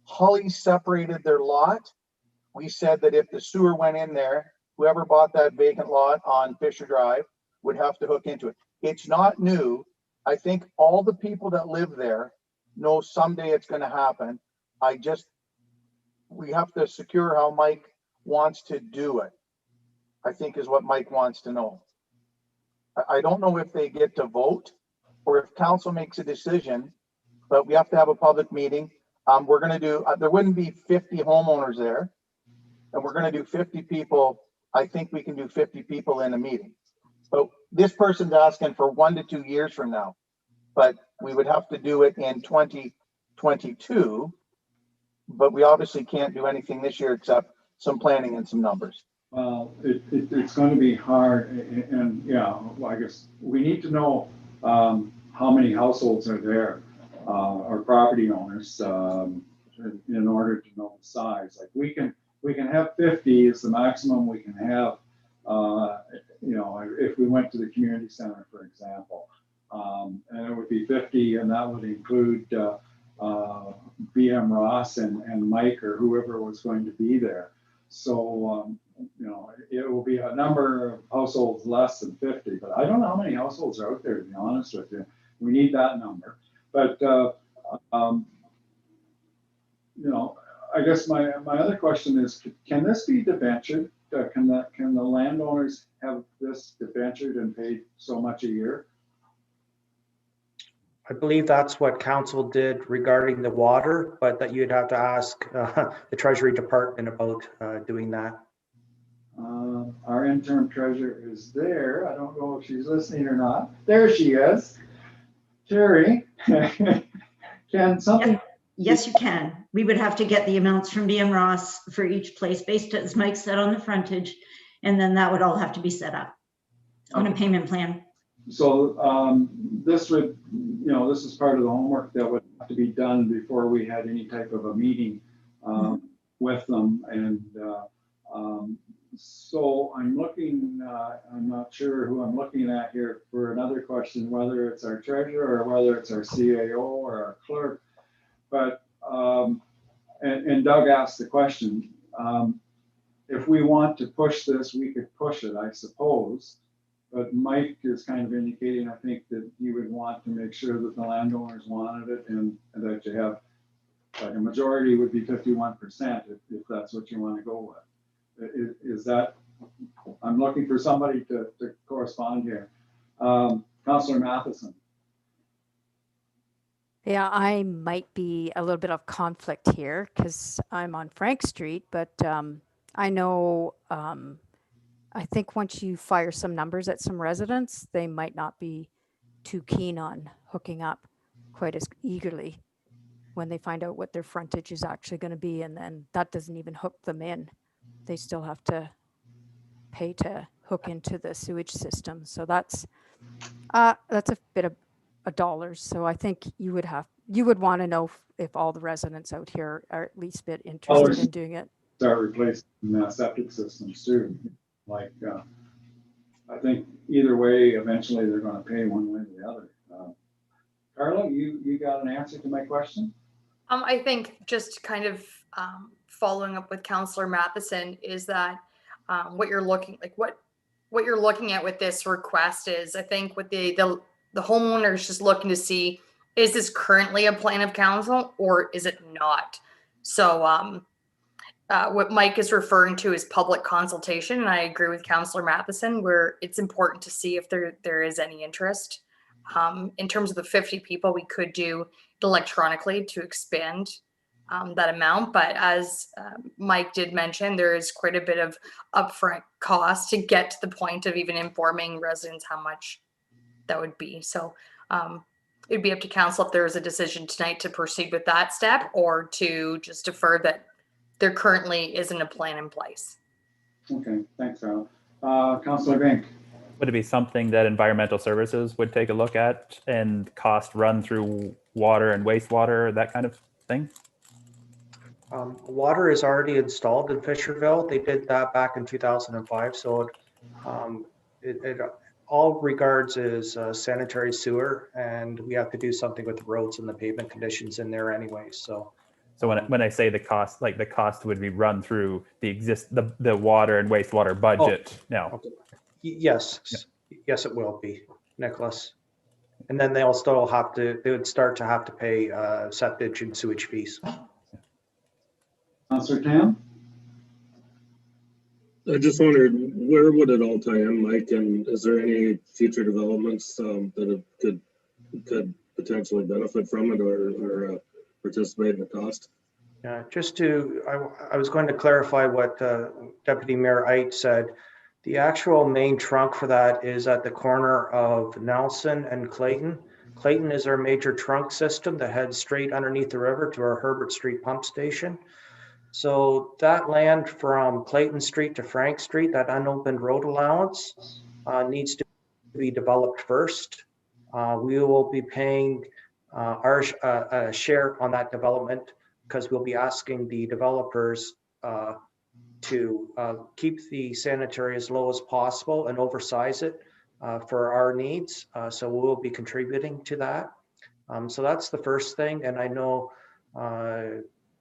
Hully separated their lot. We said that if the sewer went in there, whoever bought that vacant lot on Fisher Drive would have to hook into it. It's not new. I think all the people that live there know someday it's going to happen. We have to secure how Mike wants to do it, I think is what Mike wants to know. I don't know if they get to vote or if council makes a decision, but we have to have a public meeting. We're going to do, there wouldn't be 50 homeowners there, and we're going to do 50 people. I think we can do 50 people in a meeting. So this person's asking for 1 to 2 years from now, but we would have to do it in 2022. But we obviously can't do anything this year except some planning and some numbers. Well, it's going to be hard, and yeah, well, I guess we need to know how many households are there, or property owners, in order to know the size. Like we can have 50 is the maximum we can have. If we went to the community center, for example, and it would be 50, and that would include BM Ross and Mike or whoever was going to be there. So, it will be a number of households less than 50, but I don't know how many households are out there, to be honest with you. We need that number. But, I guess my other question is, can this be debentured? Can the landowners have this debentured and paid so much a year? I believe that's what council did regarding the water, but that you'd have to ask the Treasury Department about doing that. Our interim treasurer is there. I don't know if she's listening or not. There she is. Terry, can something? Yes, you can. We would have to get the amounts from BM Ross for each place based, as Mike said, on the frontage. And then that would all have to be set up on a payment plan. So this would, this is part of the homework that would have to be done before we had any type of a meeting with them. And so I'm looking, I'm not sure who I'm looking at here for another question, whether it's our treasurer or whether it's our CAO or our clerk. But, and Doug asked the question, if we want to push this, we could push it, I suppose. But Mike is kind of indicating, I think, that he would want to make sure that the landowners wanted it and that you have, like a majority would be 51% if that's what you want to go with. Is that, I'm looking for somebody to correspond here. Councillor Matheson. Yeah, I might be a little bit of conflict here because I'm on Frank Street, but I know, I think once you fire some numbers at some residents, they might not be too keen on hooking up quite as eagerly when they find out what their frontage is actually going to be. And then that doesn't even hook them in. They still have to pay to hook into the sewage system. So that's a bit of dollars. So I think you would want to know if all the residents out here are at least a bit interested in doing it. Start replacing septic systems too. Like, I think either way, eventually they're going to pay one way or the other. Carla, you got an answer to my question? I think just kind of following up with Councillor Matheson is that what you're looking at with this request is, I think what the homeowner is just looking to see, is this currently a plan of council or is it not? So what Mike is referring to is public consultation, and I agree with Councillor Matheson where it's important to see if there is any interest. In terms of the 50 people, we could do it electronically to expand that amount, but as Mike did mention, there is quite a bit of upfront cost to get to the point of even informing residents how much that would be. So it'd be up to council if there is a decision tonight to proceed with that step or to just defer that there currently isn't a plan in place. Okay, thanks, Carla. Councillor Bink. Would it be something that environmental services would take a look at and cost run through water and wastewater, that kind of thing? Water is already installed in Fisherville. They did that back in 2005. So it all regards is sanitary sewer, and we have to do something with the roads and the pavement conditions in there anyway. So when I say the cost, like the cost would be run through the water and wastewater budget now. Okay. Yes, yes, it will be, Nicholas. And then they'll still have to, they would start to have to pay septic and sewage fees. Councillor Tam? I just wondered, where would it all tie in, Mike? And is there any future developments that could potentially benefit from it or participate in the cost? Yeah, I was going to clarify what Deputy Mayor Ait said. The actual main trunk for that is at the corner of Nelson and Clayton. Clayton is our major trunk system that heads straight underneath the river to our Herbert Street pump station. So that land from Clayton Street to Frank Street, that unopened road allowance, needs to be developed first. We will be paying our share on that development because we'll be asking the developers to keep the sanitary as low as possible and oversize it for our needs. So we'll be contributing to that. So that's the first thing. And I know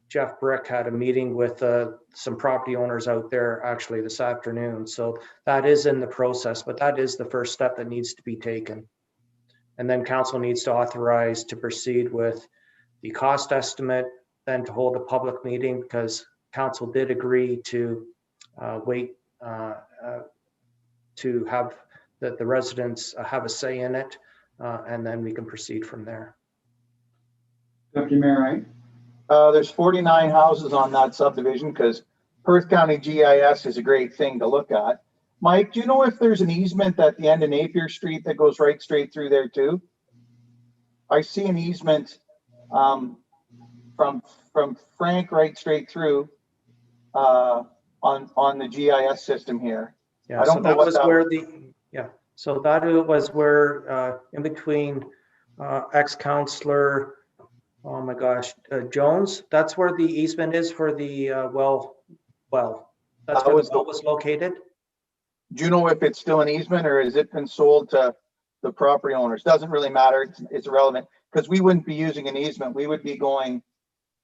Jeff Brick had a meeting with some property owners out there actually this afternoon. So that is in the process, but that is the first step that needs to be taken. And then council needs to authorize to proceed with the cost estimate, then to hold a public meeting because council did agree to wait to have the residents have a say in it, and then we can proceed from there. Deputy Mayor Wright? There's 49 houses on that subdivision because Perth County GIS is a great thing to look at. Mike, do you know if there's an easement at the end of Napier Street that goes right straight through there too? I see an easement from Frank right straight through on the GIS system here. Yeah, so that was where so that was where in between ex-councillor, oh my gosh, Jones, that's where the easement is for the well, that's where the well was located. Do you know if it's still an easement or has it been sold to the property owners? Doesn't really matter. It's irrelevant because we wouldn't be using an easement. We would be going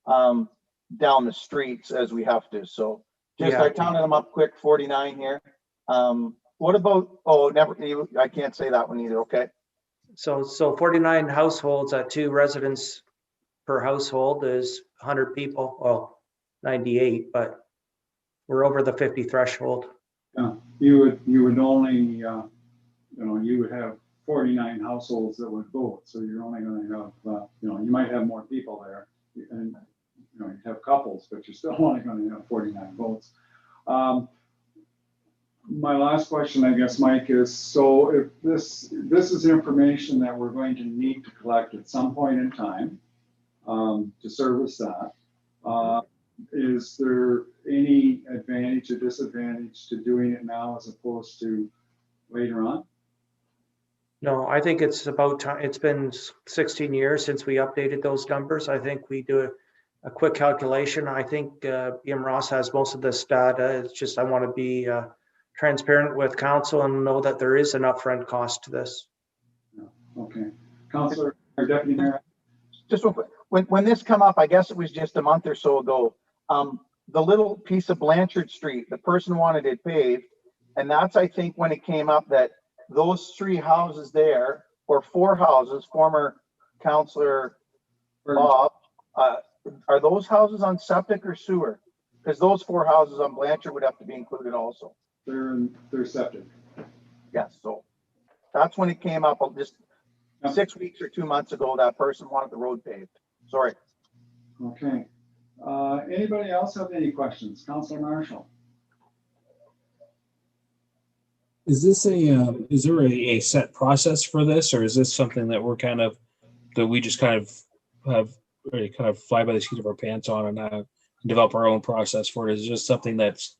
down the streets as we have to. So just I counted them up quick, 49 here. What about, I can't say that one either. Okay. So 49 households at 2 residents per household is 100 people. Well, 98, but we're over the 50 threshold. Yeah, you would only, you would have 49 households that would vote. So you're only going to have, you might have more people there, and you have couples, but you're still only going to have 49 votes. My last question, I guess, Mike, is so if this is information that we're going to need to collect at some point in time to service that. Is there any advantage or disadvantage to doing it now as opposed to later on? No, I think it's about time. It's been 16 years since we updated those numbers. I think we do a quick calculation. I think Ian Ross has most of this data. It's just I want to be transparent with council and know that there is an upfront cost to this. Okay. Councillor or Deputy Mayor? Just when this come up, I guess it was just a month or so ago, the little piece of Blanchard Street, the person wanted it paved. And that's, I think, when it came up that those 3 houses there, or 4 houses, former Councillor Bob, are those houses on septic or sewer? Because those 4 houses on Blanchard would have to be included also. They're septic. Yes, so that's when it came up just 6 weeks or 2 months ago, that person wanted the road paved. Sorry. Okay. Anybody else have any questions? Councillor Marshall. Is this is there a set process for this, or is this something that we just kind of fly by the seat of our pants on and develop our own process for it? Is it just something that's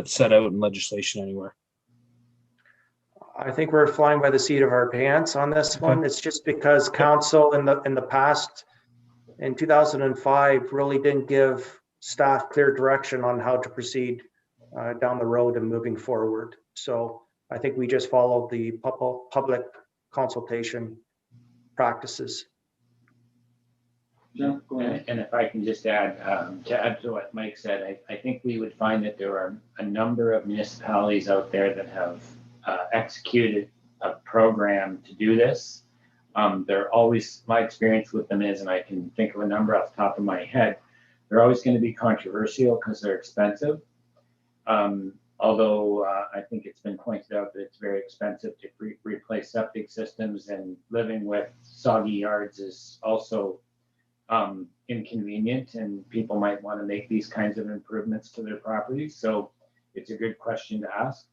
set out in legislation anywhere? I think we're flying by the seat of our pants on this one. It's just because council in the past, in 2005, really didn't give staff clear direction on how to proceed down the road and moving forward. So I think we just followed the public consultation practices. Yeah, go ahead. And if I can just add, to add to what Mike said, I think we would find that there are a number of municipalities out there that have executed a program to do this. They're always, my experience with them is, and I can think of a number off the top of my head, they're always going to be controversial because they're expensive. Although I think it's been pointed out that it's very expensive to replace septic systems, and living with soggy yards is also inconvenient, and people might want to make these kinds of improvements to their properties. So it's a good question to ask.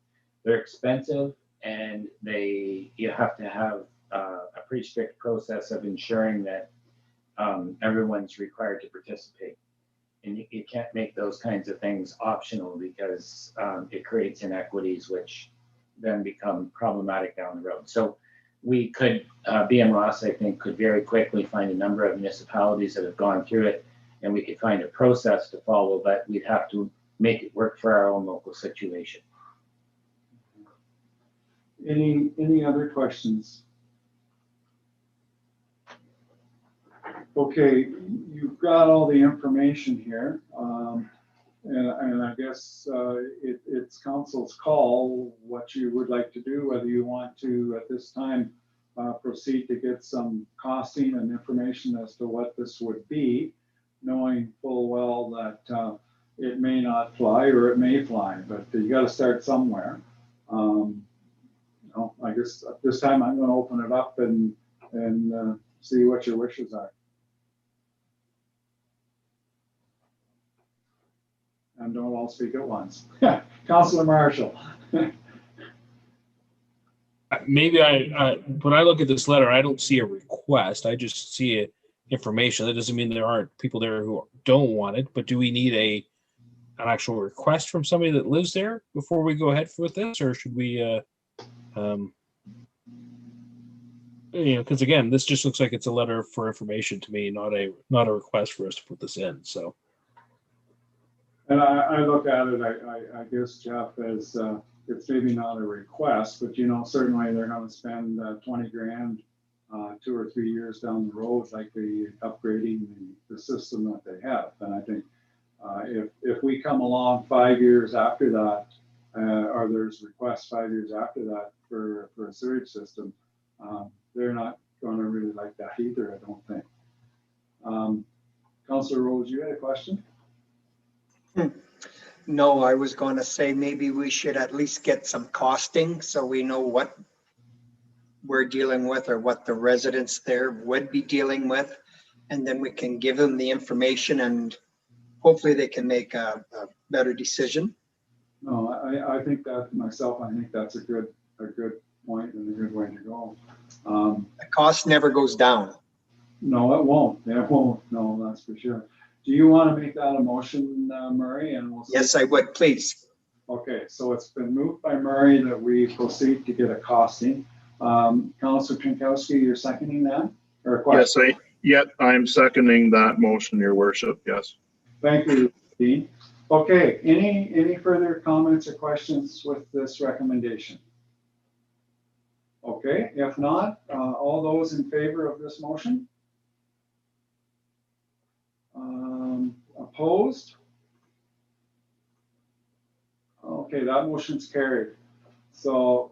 They're expensive, and you have to have a pretty strict process of ensuring that everyone's required to participate. And you can't make those kinds of things optional because it creates inequities which then become problematic down the road. So we could, BMROS, I think, could very quickly find a number of municipalities that have gone through it, and we could find a process to follow, but we'd have to make it work for our own local situation. Any other questions? Okay, you've got all the information here. And I guess it's council's call what you would like to do, whether you want to at this time proceed to get some costing and information as to what this would be, knowing full well that it may not fly or it may fly, but you got to start somewhere. I guess at this time I'm going to open it up and see what your wishes are. And don't all speak at once. Councilor Marshall. Maybe when I look at this letter, I don't see a request. I just see information. That doesn't mean there aren't people there who don't want it, but do we need an actual request from somebody that lives there before we go ahead with this, or should we, because again, this just looks like it's a letter for information to me, not a request for us to put this in. So. And I look at it, I guess, Jeff, as it's maybe not a request, but certainly they're going to spend 20 grand 2 or 3 years down the road, likely upgrading the system that they have. And I think if we come along 5 years after that, or there's requests 5 years after that for a sewage system, they're not going to really like that either, I don't think. Councilor Rose, you had a question? No, I was going to say maybe we should at least get some costing so we know what we're dealing with or what the residents there would be dealing with. And then we can give them the information and hopefully they can make a better decision. No, I think that myself, I think that's a good point and a good way to go. The cost never goes down. No, it won't. It won't. No, that's for sure. Do you want to make that a motion, Murray? And we'll see. Yes, I would, please. Okay, so it's been moved by Murray that we proceed to get a costing. Councilor Pinkowski, you're seconding that? Or a question? Yes, I'm seconding that motion, Your Worship. Yes. Thank you, Dean. Okay, any further comments or questions with this recommendation? Okay, if not, all those in favor of this motion? Opposed? Okay, that motion's carried. So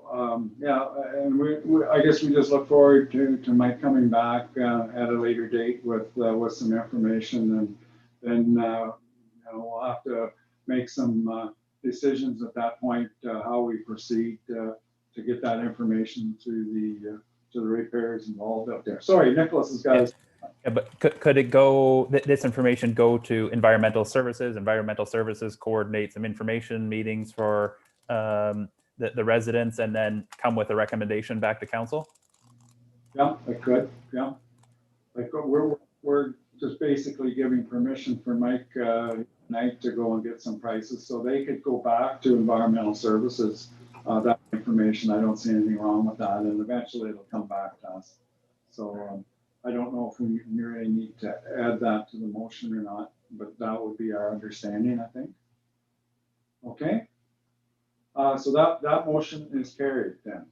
yeah, and I guess we just look forward to Mike coming back at a later date with some information, and then we'll have to make some decisions at that point how we proceed to get that information to the ratepayers involved out there. Sorry, Nicholas has got his. Yeah, but could it go, this information go to environmental services? Environmental services coordinate some information meetings for the residents and then come with a recommendation back to council? Yeah, it could. Yeah, like we're just basically giving permission for Mike Knight to go and get some prices, so they could go back to environmental services. That information, I don't see anything wrong with that, and eventually it'll come back to us. So. I don't know if we really need to add that to the motion or not, but that would be our understanding, I think. Okay. So that motion is carried then.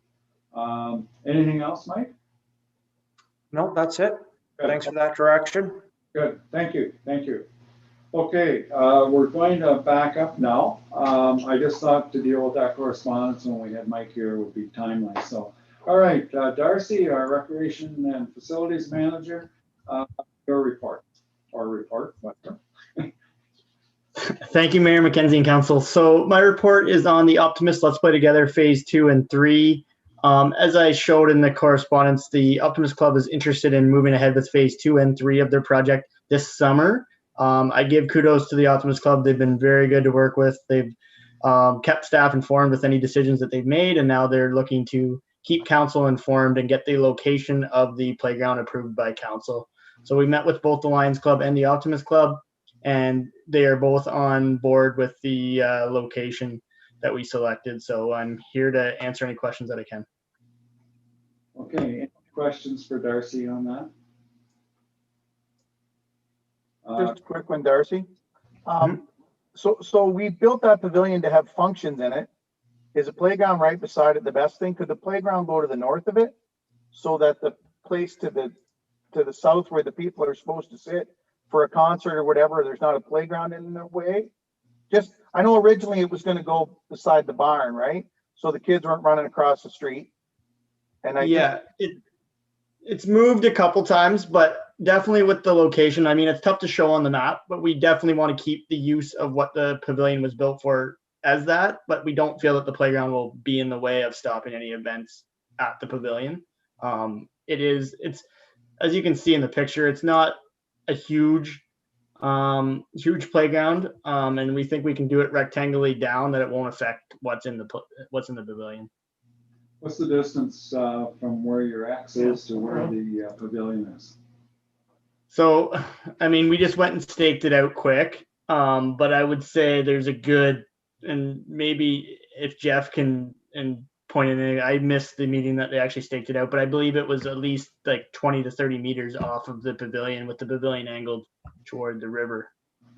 Anything else, Mike? No, that's it. Good. Thanks for that direction. Good. Thank you. Thank you. Okay, we're going to back up now. I just thought to deal with that correspondence when we had Mike here would be timely. So. All right, Darcy, our Recreation and Facilities Manager, your report, whatever. Thank you, Mayor McKenzie and Council. So my report is on the Optimist Let's Play Together Phase 2 and 3. As I showed in the correspondence, the Optimist Club is interested in moving ahead with Phase 2 and 3 of their project this summer. I give kudos to the Optimist Club. They've been very good to work with. They've kept staff informed with any decisions that they've made, and now they're looking to keep council informed and get the location of the playground approved by council. So we met with both the Lions Club and the Optimist Club. and they are both on board with the location that we selected. So I'm here to answer any questions that I can. Okay, any questions for Darcy on that? Just a quick one, Darcy. So we built that pavilion to have functions in it. Is a playground right beside it the best thing? Could the playground go to the north of it so that the place to the south where the people are supposed to sit for a concert or whatever, there's not a playground in the way? Just, I know originally it was going to go beside the barn, right? So the kids weren't running across the street. And it's moved a couple times, but definitely with the location. I mean, it's tough to show on the map, but we definitely want to keep the use of what the pavilion was built for as that, but we don't feel that the playground will be in the way of stopping any events at the pavilion. It's as you can see in the picture, it's not a huge playground, and we think we can do it rectangly down that it won't affect what's in the pavilion. What's the distance from where your X is to where the pavilion is? So, I mean, we just went and staked it out quick, but I would say there's a good, and maybe if Jeff can and point in, I missed the meeting that they actually staked it out, but I believe it was at least like 20 to 30 meters off of the pavilion, with the pavilion angled toward the river.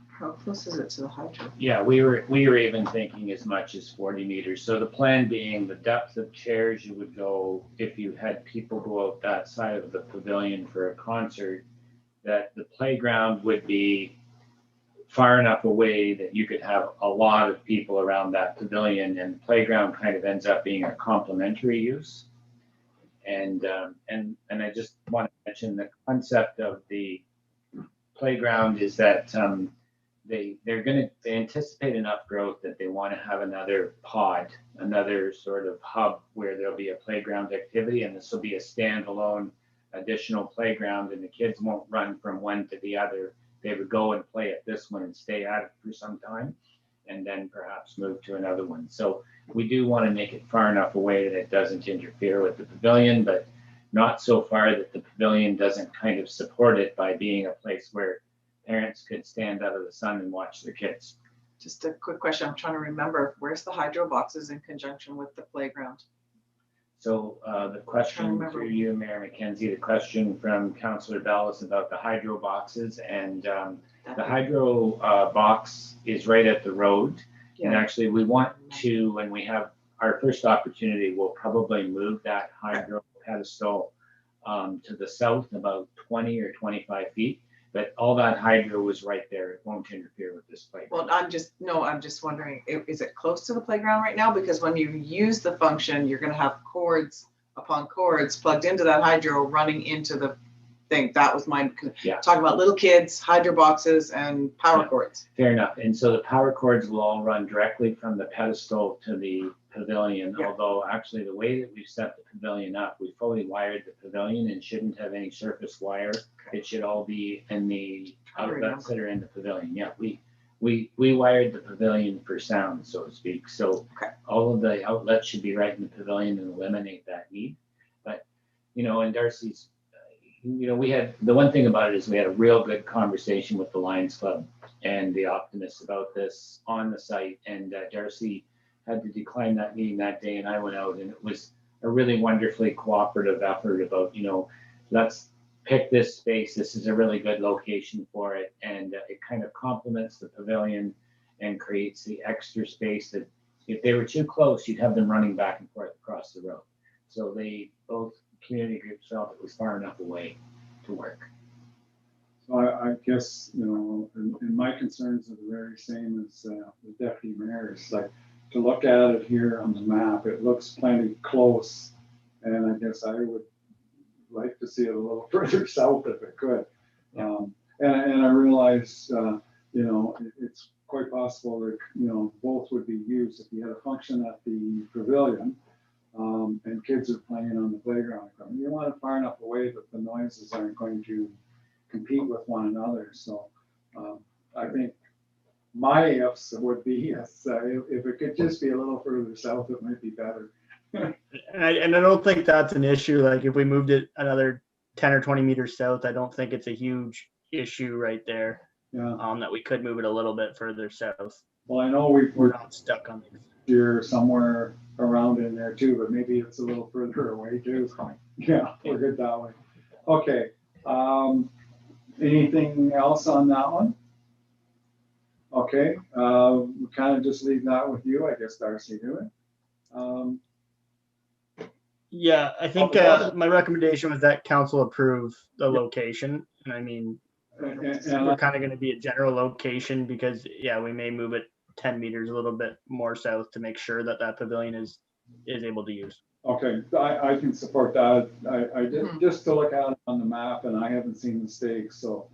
How close is it to the hydro? Yeah, we were even thinking as much as 40 meters. So the plan being the depth of chairs you would go if you had people go out that side of the pavilion for a concert, that the playground would be far enough away that you could have a lot of people around that pavilion, and the playground kind of ends up being a complementary use. And I just want to mention the concept of the playground is that they anticipate enough growth that they want to have another pod, another sort of hub where there'll be a playground activity, and this will be a standalone additional playground, and the kids won't run from one to the other. They would go and play at this one and stay at it for some time, and then perhaps move to another one. So we do want to make it far enough away that it doesn't interfere with the pavilion, but not so far that the pavilion doesn't kind of support it by being a place where parents could stand out of the sun and watch their kids. Just a quick question. I'm trying to remember, where's the hydro boxes in conjunction with the playground? So the question for you, Mayor McKenzie, the question from Councillor Bell is about the hydro boxes, and the hydro box is right at the road. Yeah. And actually we want to, when we have our first opportunity, we'll probably move that hydro pedestal to the south about 20 or 25 feet. But all that hydro is right there. It won't interfere with this playground. Well, I'm just wondering, is it close to the playground right now? Because when you use the function, you're going to have cords upon cords plugged into that hydro running into the thing. That was mine. Yeah. Talking about little kids, hydro boxes, and power cords. Fair enough. And so the power cords will all run directly from the pedestal to the pavilion, although actually the way that we've set the pavilion up, we fully wired the pavilion and shouldn't have any surface wire. Okay. It should all be in the outlets that are in the pavilion. Yeah, we wired the pavilion for sound, so to speak. So all of the outlets should be right in the pavilion and eliminate that need. But, and Darcy's, we had, the one thing about it is we had a real good conversation with the Lions Club and the Optimists about this on the site, and Darcy had to decline that meeting that day, and I went out, and it was a really wonderfully cooperative effort about, let's pick this space. This is a really good location for it, and it kind of complements the pavilion and creates the extra space that if they were too close, you'd have them running back and forth across the road. So both community groups felt it was far enough away to work. So I guess, and my concerns are the very same as the deputy mayor's. Like, to look at it here on the map, it looks plenty close, and I guess I would like to see it a little further south if it could. And I realize, it's quite possible that both would be used if you had a function at the pavilion, and kids are playing on the playground. You want it far enough away that the noises aren't going to compete with one another. So I think my ifs would be yes, if it could just be a little further south, it might be better. And I don't think that's an issue. Like, if we moved it another 10 or 20 meters south, I don't think it's a huge issue right there. Yeah. that we could move it a little bit further south. Well, I know We're we're not stuck on it. here somewhere around in there too, but maybe it's a little further away too. Yeah, we're good that way. Okay. Anything else on that one? Okay, we kind of just leave that with you, I guess, Darcy, do it. Yeah, I think my recommendation was that council approve the location. And I mean, we're kind of going to be a general location because, yeah, we may move it 10 meters a little bit more south to make sure that that pavilion is able to use. Okay, I can support that. I did just to look at it on the map and I haven't seen the stakes, so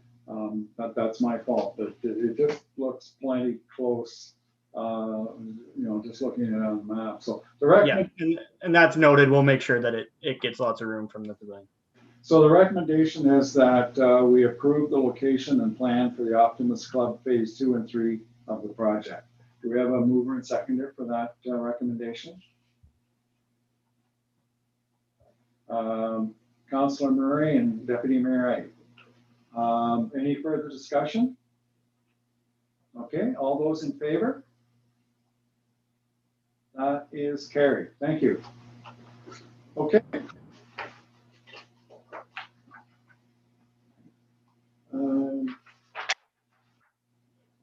that's my fault, but it just looks plenty close, just looking at it on the map. So the recommendation, and that's noted. We'll make sure that it gets lots of room from the pavilion. So the recommendation is that we approve the location and plan for the Optimus Club Phase 2 and 3 of the project. Do we have a mover and seconder for that recommendation? Councillor Murray and Deputy Mayor Wright. Any further discussion? Okay, all those in favor? That is carried. Thank you. Okay.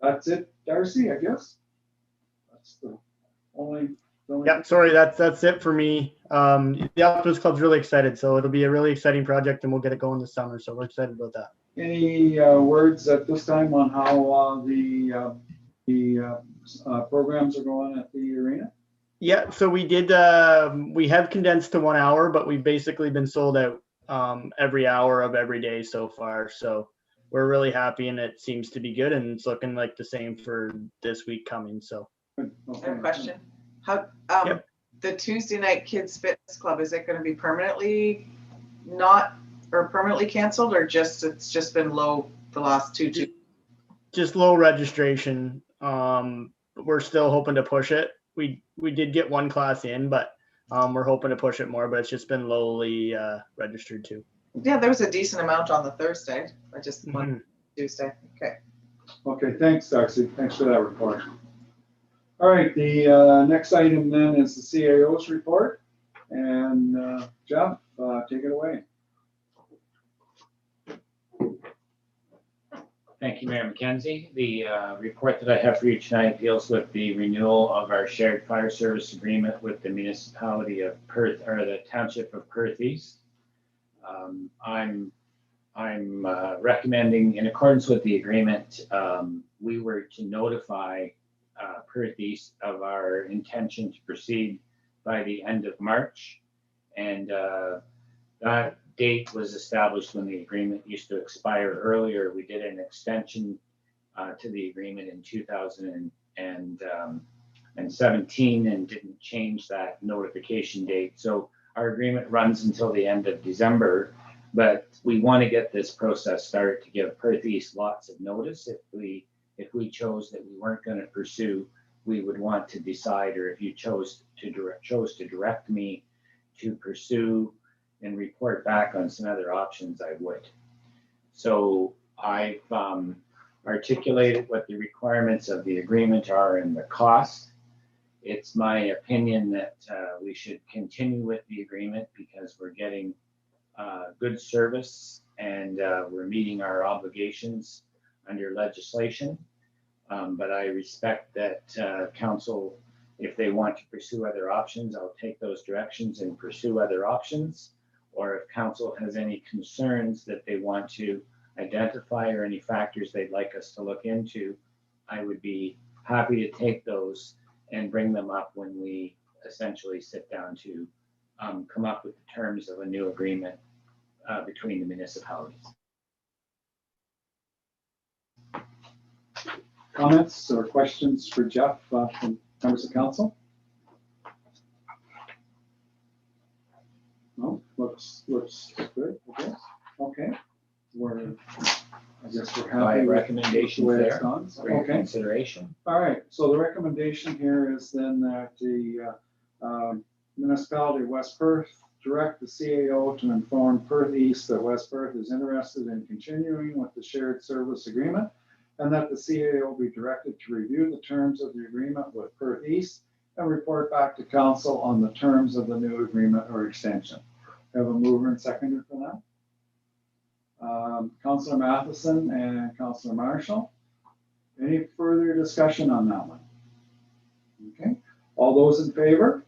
That's it, Darcy, I guess. That's the only. Yeah, sorry, that's it for me. The Optimus Club's really excited, so it'll be a really exciting project, and we'll get it going this summer. So we're excited about that. Any words at this time on how the programs are going at the arena? Yeah, so we did. We have condensed to 1 hour, but we've basically been sold out every hour of every day so far. So we're really happy, and it seems to be good, and it's looking like the same for this week coming. So. I have a question. How the Tuesday night kids fitness club, is it going to be permanently permanently canceled, or it's just been low the last two? Just low registration. We're still hoping to push it. We did get one class in, but we're hoping to push it more, but it's just been lowly registered too. Yeah, there was a decent amount on the Thursday. I just went Tuesday. Okay. Okay, thanks, Darcy. Thanks for that report. All right, the next item then is the CAO's report. And Jeff, take it away. Thank you, Mayor McKenzie. The report that I have for you tonight deals with the renewal of our shared fire service agreement with the municipality of Perth, or the township of Perth East. I'm recommending, in accordance with the agreement, we were to notify Perth East of our intention to proceed by the end of March. And that date was established when the agreement used to expire earlier. We did an extension to the agreement in 2017 and didn't change that notification date. So our agreement runs until the end of December, but we want to get this process started to give Perth East lots of notice. If we chose that we weren't going to pursue, we would want to decide, or if you chose to direct me to pursue and report back on some other options, I would. So I've articulated what the requirements of the agreement are and the cost. It's my opinion that we should continue with the agreement because we're getting good service and we're meeting our obligations under legislation. But I respect that council, if they want to pursue other options, I'll take those directions and pursue other options. Or if council has any concerns that they want to identify or any factors they'd like us to look into, I would be happy to take those and bring them up when we essentially sit down to come up with the terms of a new agreement between the municipalities. Comments or questions for Jeff from members of council? No, looks good, I guess. Okay. I guess we're happy with recommendations the way it's there gone. for your consideration. All right, so the recommendation here is then that the municipality of West Perth direct the CAO to inform Perth East that West Perth is interested in continuing with the shared service agreement and that the CAO be directed to review the terms of the agreement with Perth East and report back to council on the terms of the new agreement or extension. Have a mover and seconder for that. Councillor Matheson and Councillor Marshall. Any further discussion on that one? Okay, all those in favor?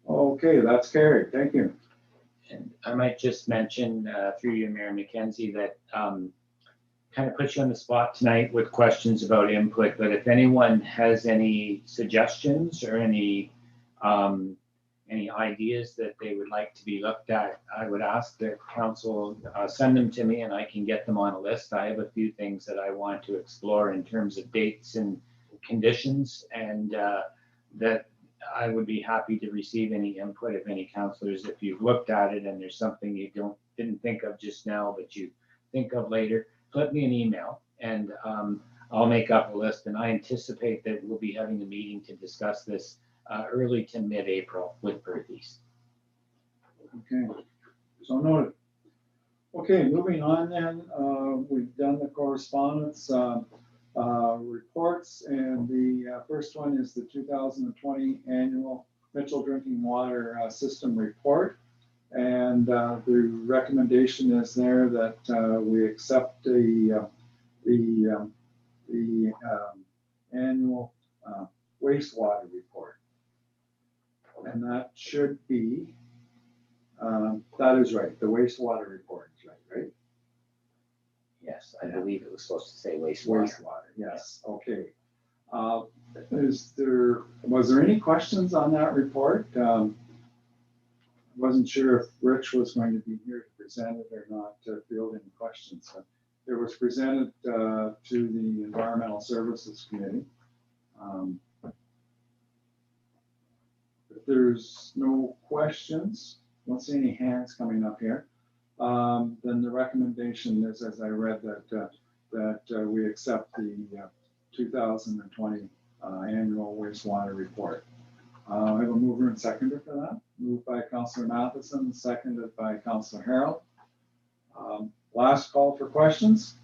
Okay, that's carried. Thank you. And I might just mention through you, Mayor McKenzie, that kind of puts you on the spot tonight with questions about input, but if anyone has any suggestions or any ideas that they would like to be looked at, I would ask the council send them to me and I can get them on a list. I have a few things that I want to explore in terms of dates and conditions, and that I would be happy to receive any input of any councillors. If you've looked at it and there's something you didn't think of just now, but you think of later, flip me an email and I'll make up a list. And I anticipate that we'll be having a meeting to discuss this early to mid-April with Perth East. Okay, so noted. Okay, moving on then, we've done the correspondence reports, and the first one is the 2020 annual Mitchell Drinking Water System report. And the recommendation is there that we accept the annual wastewater report. And that should be, that is right, the wastewater report is right? Yes, I believe it was supposed to say wastewater. Wastewater, yes, okay. Was there any questions on that report? Wasn't sure if Rich was going to be here to present it or not, to field any questions. So it was presented to the Environmental Services Committee. If there's no questions, don't see any hands coming up here, then the recommendation is, as I read, that we accept the 2020 annual wastewater report. I have a mover and seconder for that. Moved by Councillor Matheson, seconded by Councillor Harrell. Last call for questions.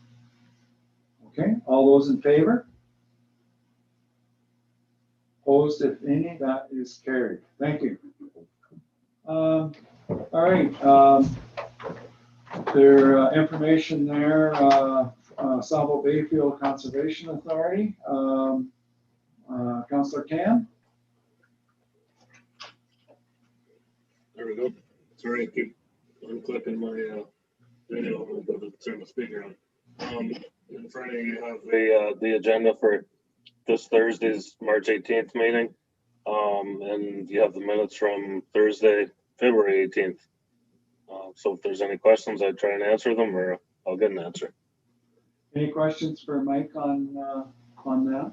Okay, all those in favor? Opposed, if any, that is carried. Thank you. All right, their information there, Savo Bayfield Conservation Authority. Councillor Tan. There we go. Sorry, I keep unclipping my video to turn the speaker on. In front of you have The agenda for this Thursday's March 18th meeting. And you have the minutes from Thursday, February 18th. So if there's any questions, I'd try and answer them, or I'll get an answer. Any questions for Mike on that?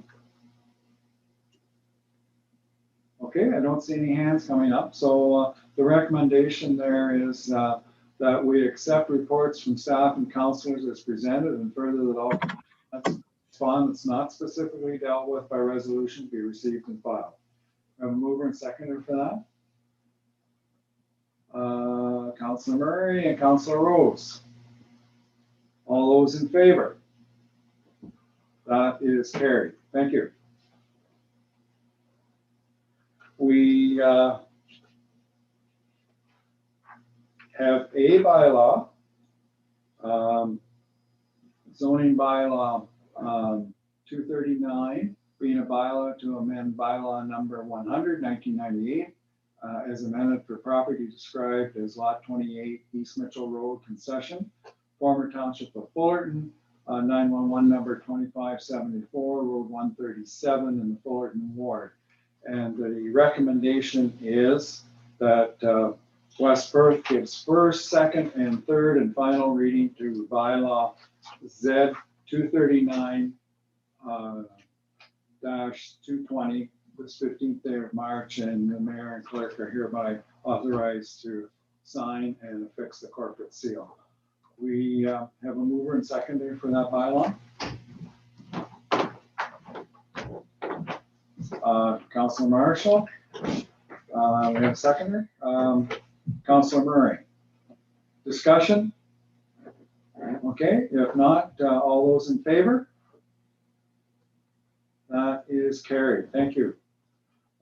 Okay, I don't see any hands coming up. So the recommendation there is that we accept reports from staff and councillors as presented, and further that all correspondence not specifically dealt with by resolution be received and filed. I have a mover and seconder for that. Councillor Murray and Councillor Rose. All those in favor? That is carried. Thank you. We have a bylaw, zoning bylaw 239, being a bylaw to amend bylaw number 100, 1998, as amended for property described as Lot 28, East Mitchell Road concession, former Township of Fullerton, 911 number 2574, Road 137 in the Fullerton Ward. And the recommendation is that West Perth gives first, second, and third and final reading to bylaw Z 239 -220 this 15th day of March, and the mayor and clerk are hereby authorized to sign and affix the corporate seal. We have a mover and seconder for that bylaw. Councillor Marshall. We have a seconder. Councillor Murray. Discussion? Okay, if not, all those in favor? That is carried. Thank you.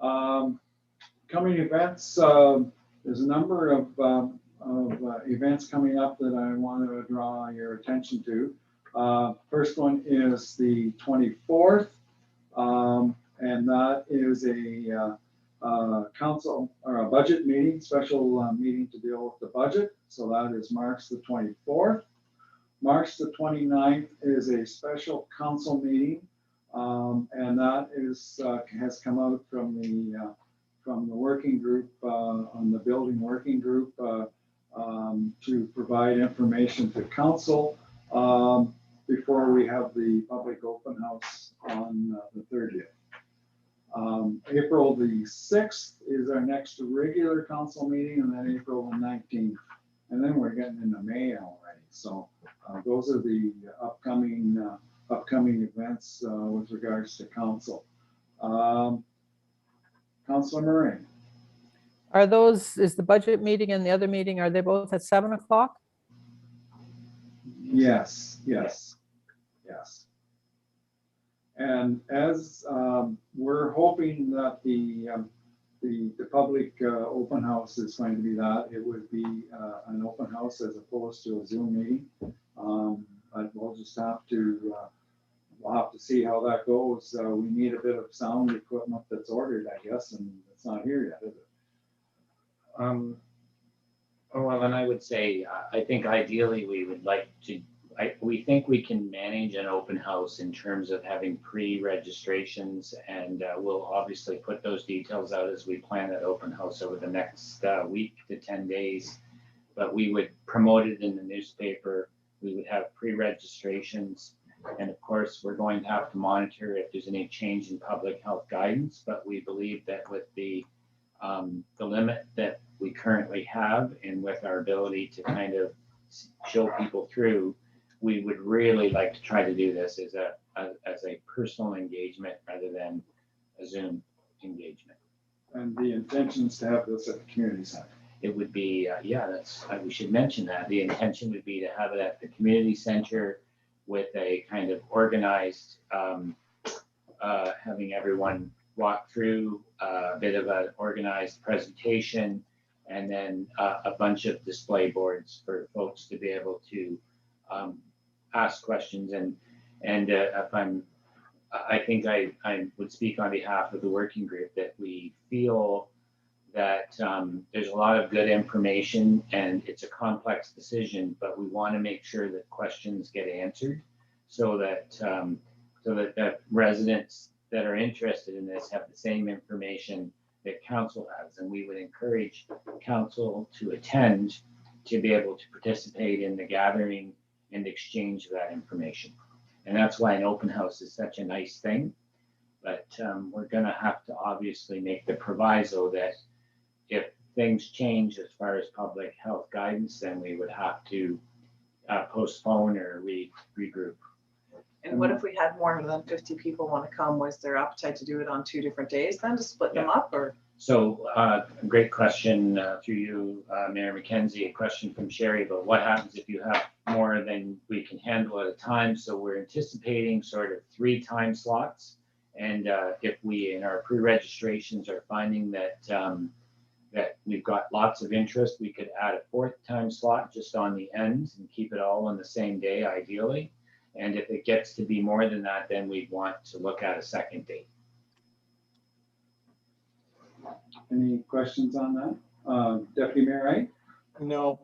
Coming events, there's a number of events coming up that I want to draw your attention to. First one is the 24th, and that is a council or a budget meeting, special meeting to deal with the budget. So that is March the 24th. March the 29th is a special council meeting, and that is has come out from the working group on the building working group to provide information to council before we have the public open house on the 30th. April the 6th is our next regular council meeting, and then April the 19th. And then we're getting into May already. So those are the upcoming events with regards to council. Councilor Murray. Are those, is the budget meeting and the other meeting, are they both at 7 o'clock? Yes, yes, yes. And as we're hoping that the public open house is going to be that, it would be an open house as opposed to a Zoom meeting. But we'll just have to, we'll have to see how that goes. We need a bit of sound equipment that's ordered, I guess, and it's not here yet, is it? Well, then I would say, I think ideally we would like to, we think we can manage an open house in terms of having pre-registrations, and we'll obviously put those details out as we plan that open house over the next week to 10 days. But we would promote it in the newspaper. We would have pre-registrations. And of course, we're going to have to monitor if there's any change in public health guidance. But we believe that with the limit that we currently have, and with our ability to kind of show people through, we would really like to try to do this as a personal engagement rather than a Zoom engagement. And the intention is to have this at the community center. It would be, yeah, that's, we should mention that. The intention would be to have it at the community center with a kind of organized, having everyone walk through a bit of an organized presentation, and then a bunch of display boards for folks to be able to ask questions. And if I think I would speak on behalf of the working group that we feel that there's a lot of good information, and it's a complex decision, but we want to make sure that questions get answered so that the residents that are interested in this have the same information that council has. And we would encourage council to attend to be able to participate in the gathering and exchange of that information. And that's why an open house is such a nice thing. But we're going to have to obviously make the proviso that if things change as far as public health guidance, then we would have to postpone or regroup. And what if we had more than 50 people want to come? Was there appetite to do it on 2 different days then, to split them up? Or So great question through you, Mayor McKenzie, a question from Sherry about what happens if you have more than we can handle at a time. So we're anticipating sort of 3 time slots. And if we in our pre-registrations are finding that that we've got lots of interest, we could add a 4th time slot just on the end and keep it all on the same day, ideally. And if it gets to be more than that, then we'd want to look at a 2nd date. Any questions on that? Deputy Mayor Wright? No.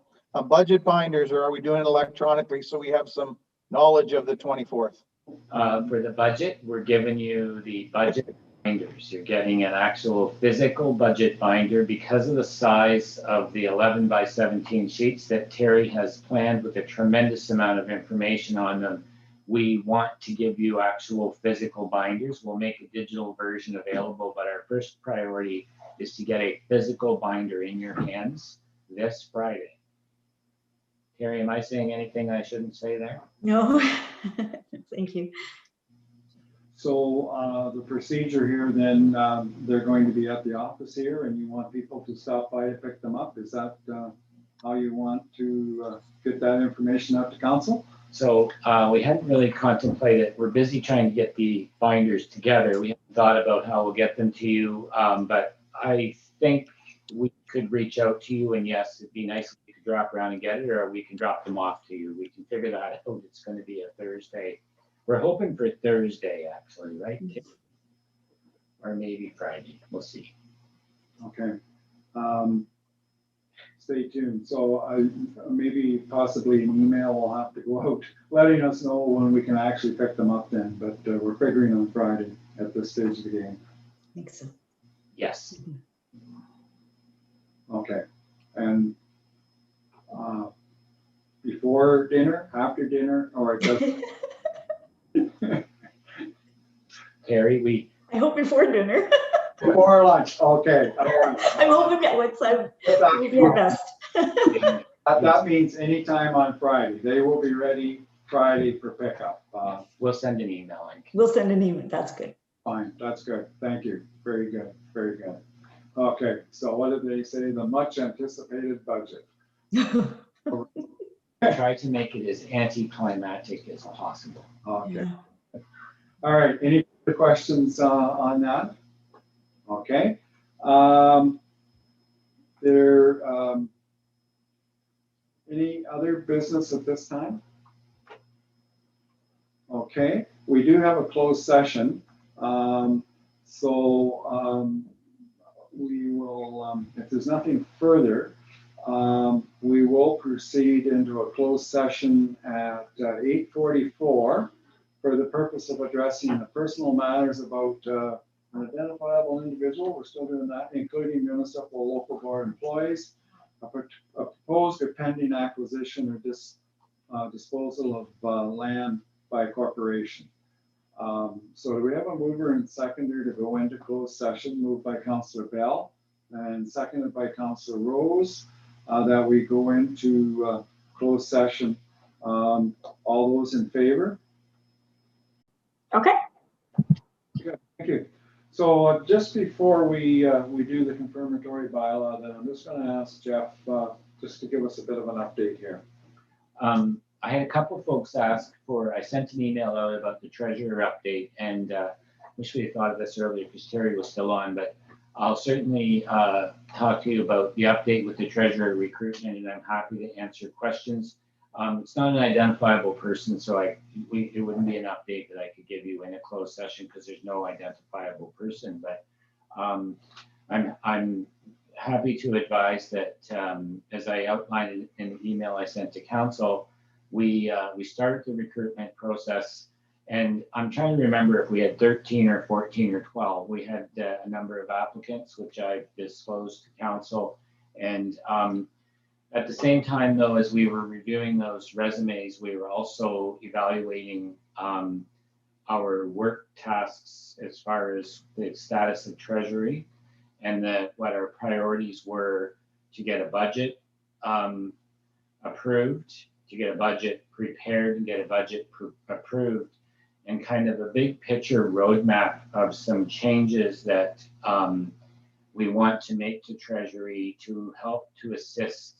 Budget binders, or are we doing it electronically so we have some knowledge of the 24th? For the budget, we're giving you the budget binders. You're getting an actual physical budget binder because of the size of the 11 by 17 sheets that Terry has planned with a tremendous amount of information on them. We want to give you actual physical binders. We'll make a digital version available, but our first priority is to get a physical binder in your hands this Friday. Terry, am I saying anything I shouldn't say there? No, thank you. So the procedure here, then they're going to be at the office here, and you want people to stop by to pick them up. Is that how you want to get that information out to council? So we hadn't really contemplated, we're busy trying to get the binders together. We haven't thought about how we'll get them to you, but I think we could reach out to you, and yes, it'd be nice if you could drop around and get it, or we can drop them off to you. We can figure that out. It's going to be a Thursday. We're hoping for Thursday, actually, right? Or maybe Friday. We'll see. Okay. Stay tuned. So maybe possibly an email will have to go out letting us know when we can actually pick them up then, but we're figuring on Friday at this stage of the game. I think so. Yes. Okay. And before dinner, after dinner, or just Terry, I hope before dinner. before lunch. Okay. I'm hoping at what time will be our best. That means anytime on Friday. They will be ready Friday for pickup. We'll send an email link. We'll send an email. That's good. Fine. That's good. Thank you. Very good. Very good. Okay. So what did they say? The much anticipated budget. Try to make it as anticlimactic as possible. Okay. Yeah. All right. Any other questions on that? Okay. Any other business at this time? Okay. We do have a closed session. We will, if there's nothing further, we will proceed into a closed session at 8:44 for the purpose of addressing the personal matters about an identifiable individual. We're still doing that, including municipal local board employees, a proposed or pending acquisition or disposal of land by a corporation. So do we have a mover and seconder to go into closed session? Moved by Councillor Bell and seconded by Councillor Rose, that we go into closed session. All those in favor? Okay. Good, thank you. So just before we do the confirmatory bylaw, then I'm just going to ask Jeff just to give us a bit of an update here. I had a couple folks ask for, I sent an email out about the treasurer update, and wish we had thought of this earlier because Terry was still on, but I'll certainly talk to you about the update with the treasurer recruitment, and I'm happy to answer questions. It's not an identifiable person, so it wouldn't be an update that I could give you in a closed session because there's no identifiable person, but I'm happy to advise that as I outlined in the email I sent to council, we started the recruitment process, and I'm trying to remember if we had 13 or 14 or 12. We had a number of applicants, which I've disclosed to council, and at the same time, though, as we were reviewing those resumes, we were also evaluating our work tasks as far as the status of treasury, and what our priorities were to get a budget approved, to get a budget prepared, and get a budget approved, and kind of a big picture roadmap of some changes that we want to make to Treasury to help to assist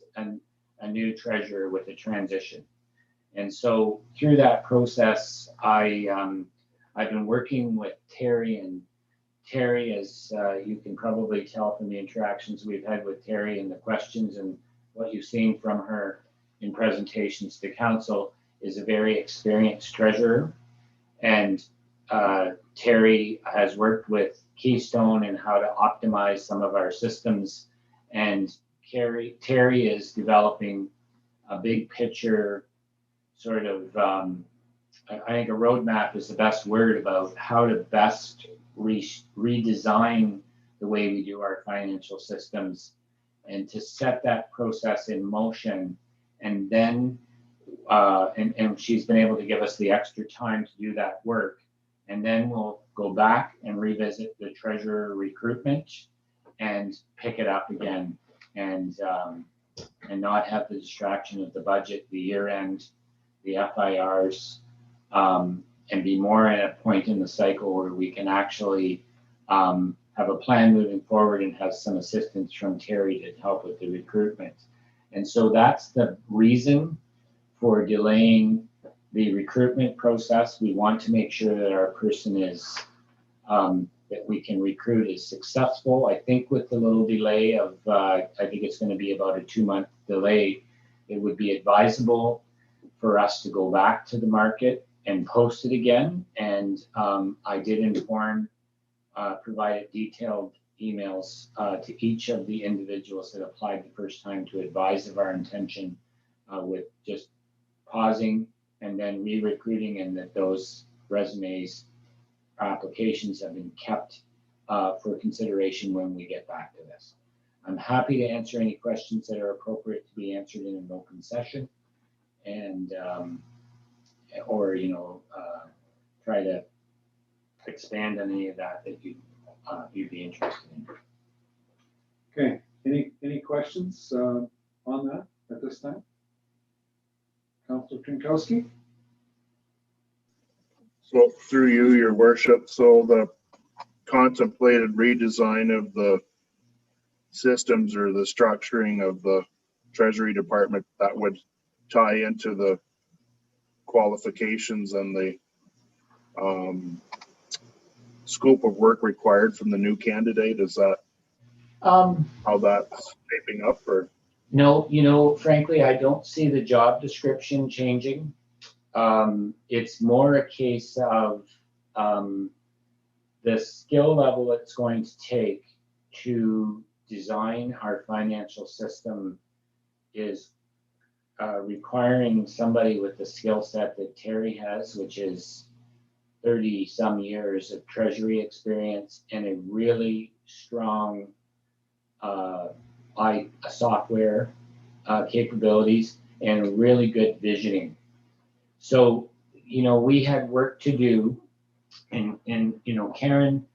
a new treasurer with a transition. And so through that process, I've been working with Terry, and Terry, as you can probably tell from the interactions we've had with Terry and the questions and what you've seen from her in presentations to council, is a very experienced treasurer. And Terry has worked with Keystone and how to optimize some of our systems. And Terry is developing a big picture sort of, I think a roadmap is the best word about how to best redesign the way we do our financial systems, and to set that process in motion. And then, and she's been able to give us the extra time to do that work. And then we'll go back and revisit the treasurer recruitment and pick it up again, and not have the distraction of the budget, the year end, the FIRs, and be more at a point in the cycle where we can actually have a plan moving forward and have some assistance from Terry to help with the recruitment. And so that's the reason for delaying the recruitment process. We want to make sure that our person is, that we can recruit is successful. I think with the little delay of, I think it's going to be about a 2-month delay, it would be advisable for us to go back to the market and post it again. And I did inform, provided detailed emails to each of the individuals that applied the first time to advise of our intention with just pausing and then re-recruiting, and that those resumes, applications have been kept for consideration when we get back to this. I'm happy to answer any questions that are appropriate to be answered in an open session, and or try to expand on any of that you'd be interested in. Okay, any questions on that at this time? Councilor Trinkowski? So through you, your worship, so the contemplated redesign of the systems or the structuring of the Treasury Department, that would tie into the qualifications and the scope of work required from the new candidate? Is that how that's shaping up? Or No, frankly, I don't see the job description changing. It's more a case of the skill level it's going to take to design our financial system is requiring somebody with the skill set that Terry has, which is 30 some years of Treasury experience and a really strong software capabilities and really good visioning. So, we had work to do, and Karen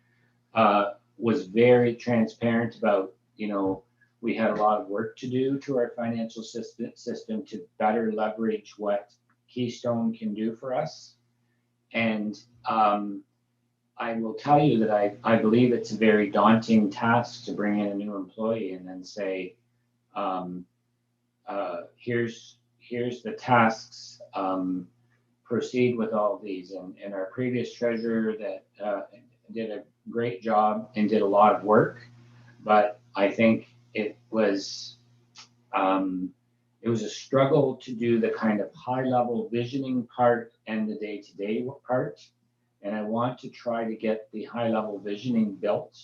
was very transparent about, we had a lot of work to do to our financial system to better leverage what Keystone can do for us. And I will tell you that I believe it's a very daunting task to bring in a new employee and then say, here's the tasks, proceed with all of these. And our previous treasurer that did a great job and did a lot of work, but I think it was a struggle to do the kind of high level visioning part and the day-to-day part. And I want to try to get the high level visioning built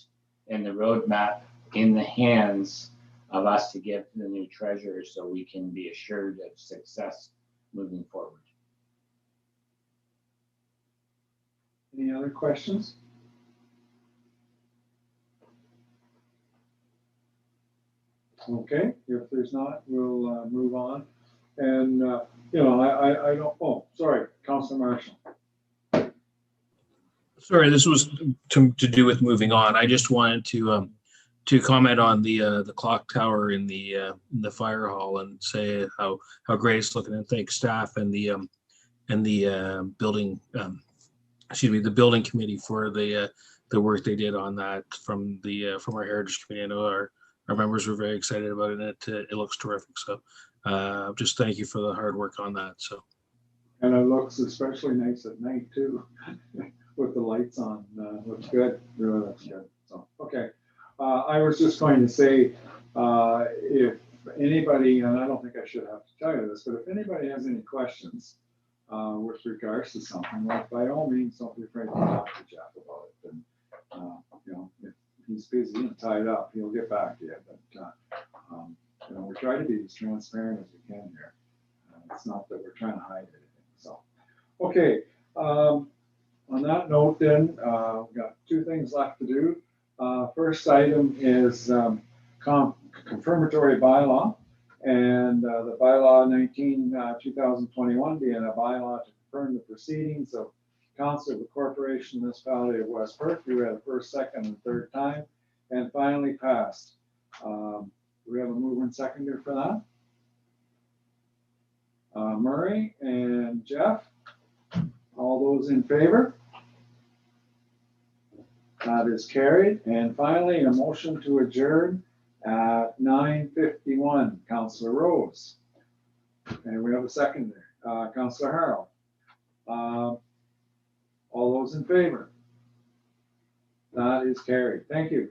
and the roadmap in the hands of us to give to the new treasurer so we can be assured of success moving forward. Any other questions? Okay, if there's not, we'll move on. And, I don't, oh, sorry, Councilor Marshall. Sorry, this was to do with moving on. I just wanted to comment on the clock tower in the fire hall and say how great it's looking, and thank staff and the building the building committee for the work they did on that from our heritage committee. I know our members were very excited about it, and it looks terrific. So just thank you for the hard work on that. So. And it looks especially nice at night too, with the lights on. Looks good, really looks good. So, okay. I was just going to say, if anybody, and I don't think I should have to tell you this, but if anybody has any questions with regards to something, like by all means, don't be afraid to talk to Jeff about it. And, if he's busy and tied up, he'll get back to you. But, we try to be as transparent as we can here. It's not that we're trying to hide anything. So, okay. On that note, then, we've got 2 things left to do. First item is confirmatory bylaw, and the bylaw 19/2021 being a bylaw to confirm the proceedings of Council of the Corporation Municipality of West Perth. We had a first, second, and third time, and finally passed. Do we have a mover and seconder for that? Murray and Jeff, all those in favor? That is carried. And finally, a motion to adjourn at 9:51. Councillor Rose. And we have a seconder. Councillor Harrell. All those in favor? That is carried. Thank you.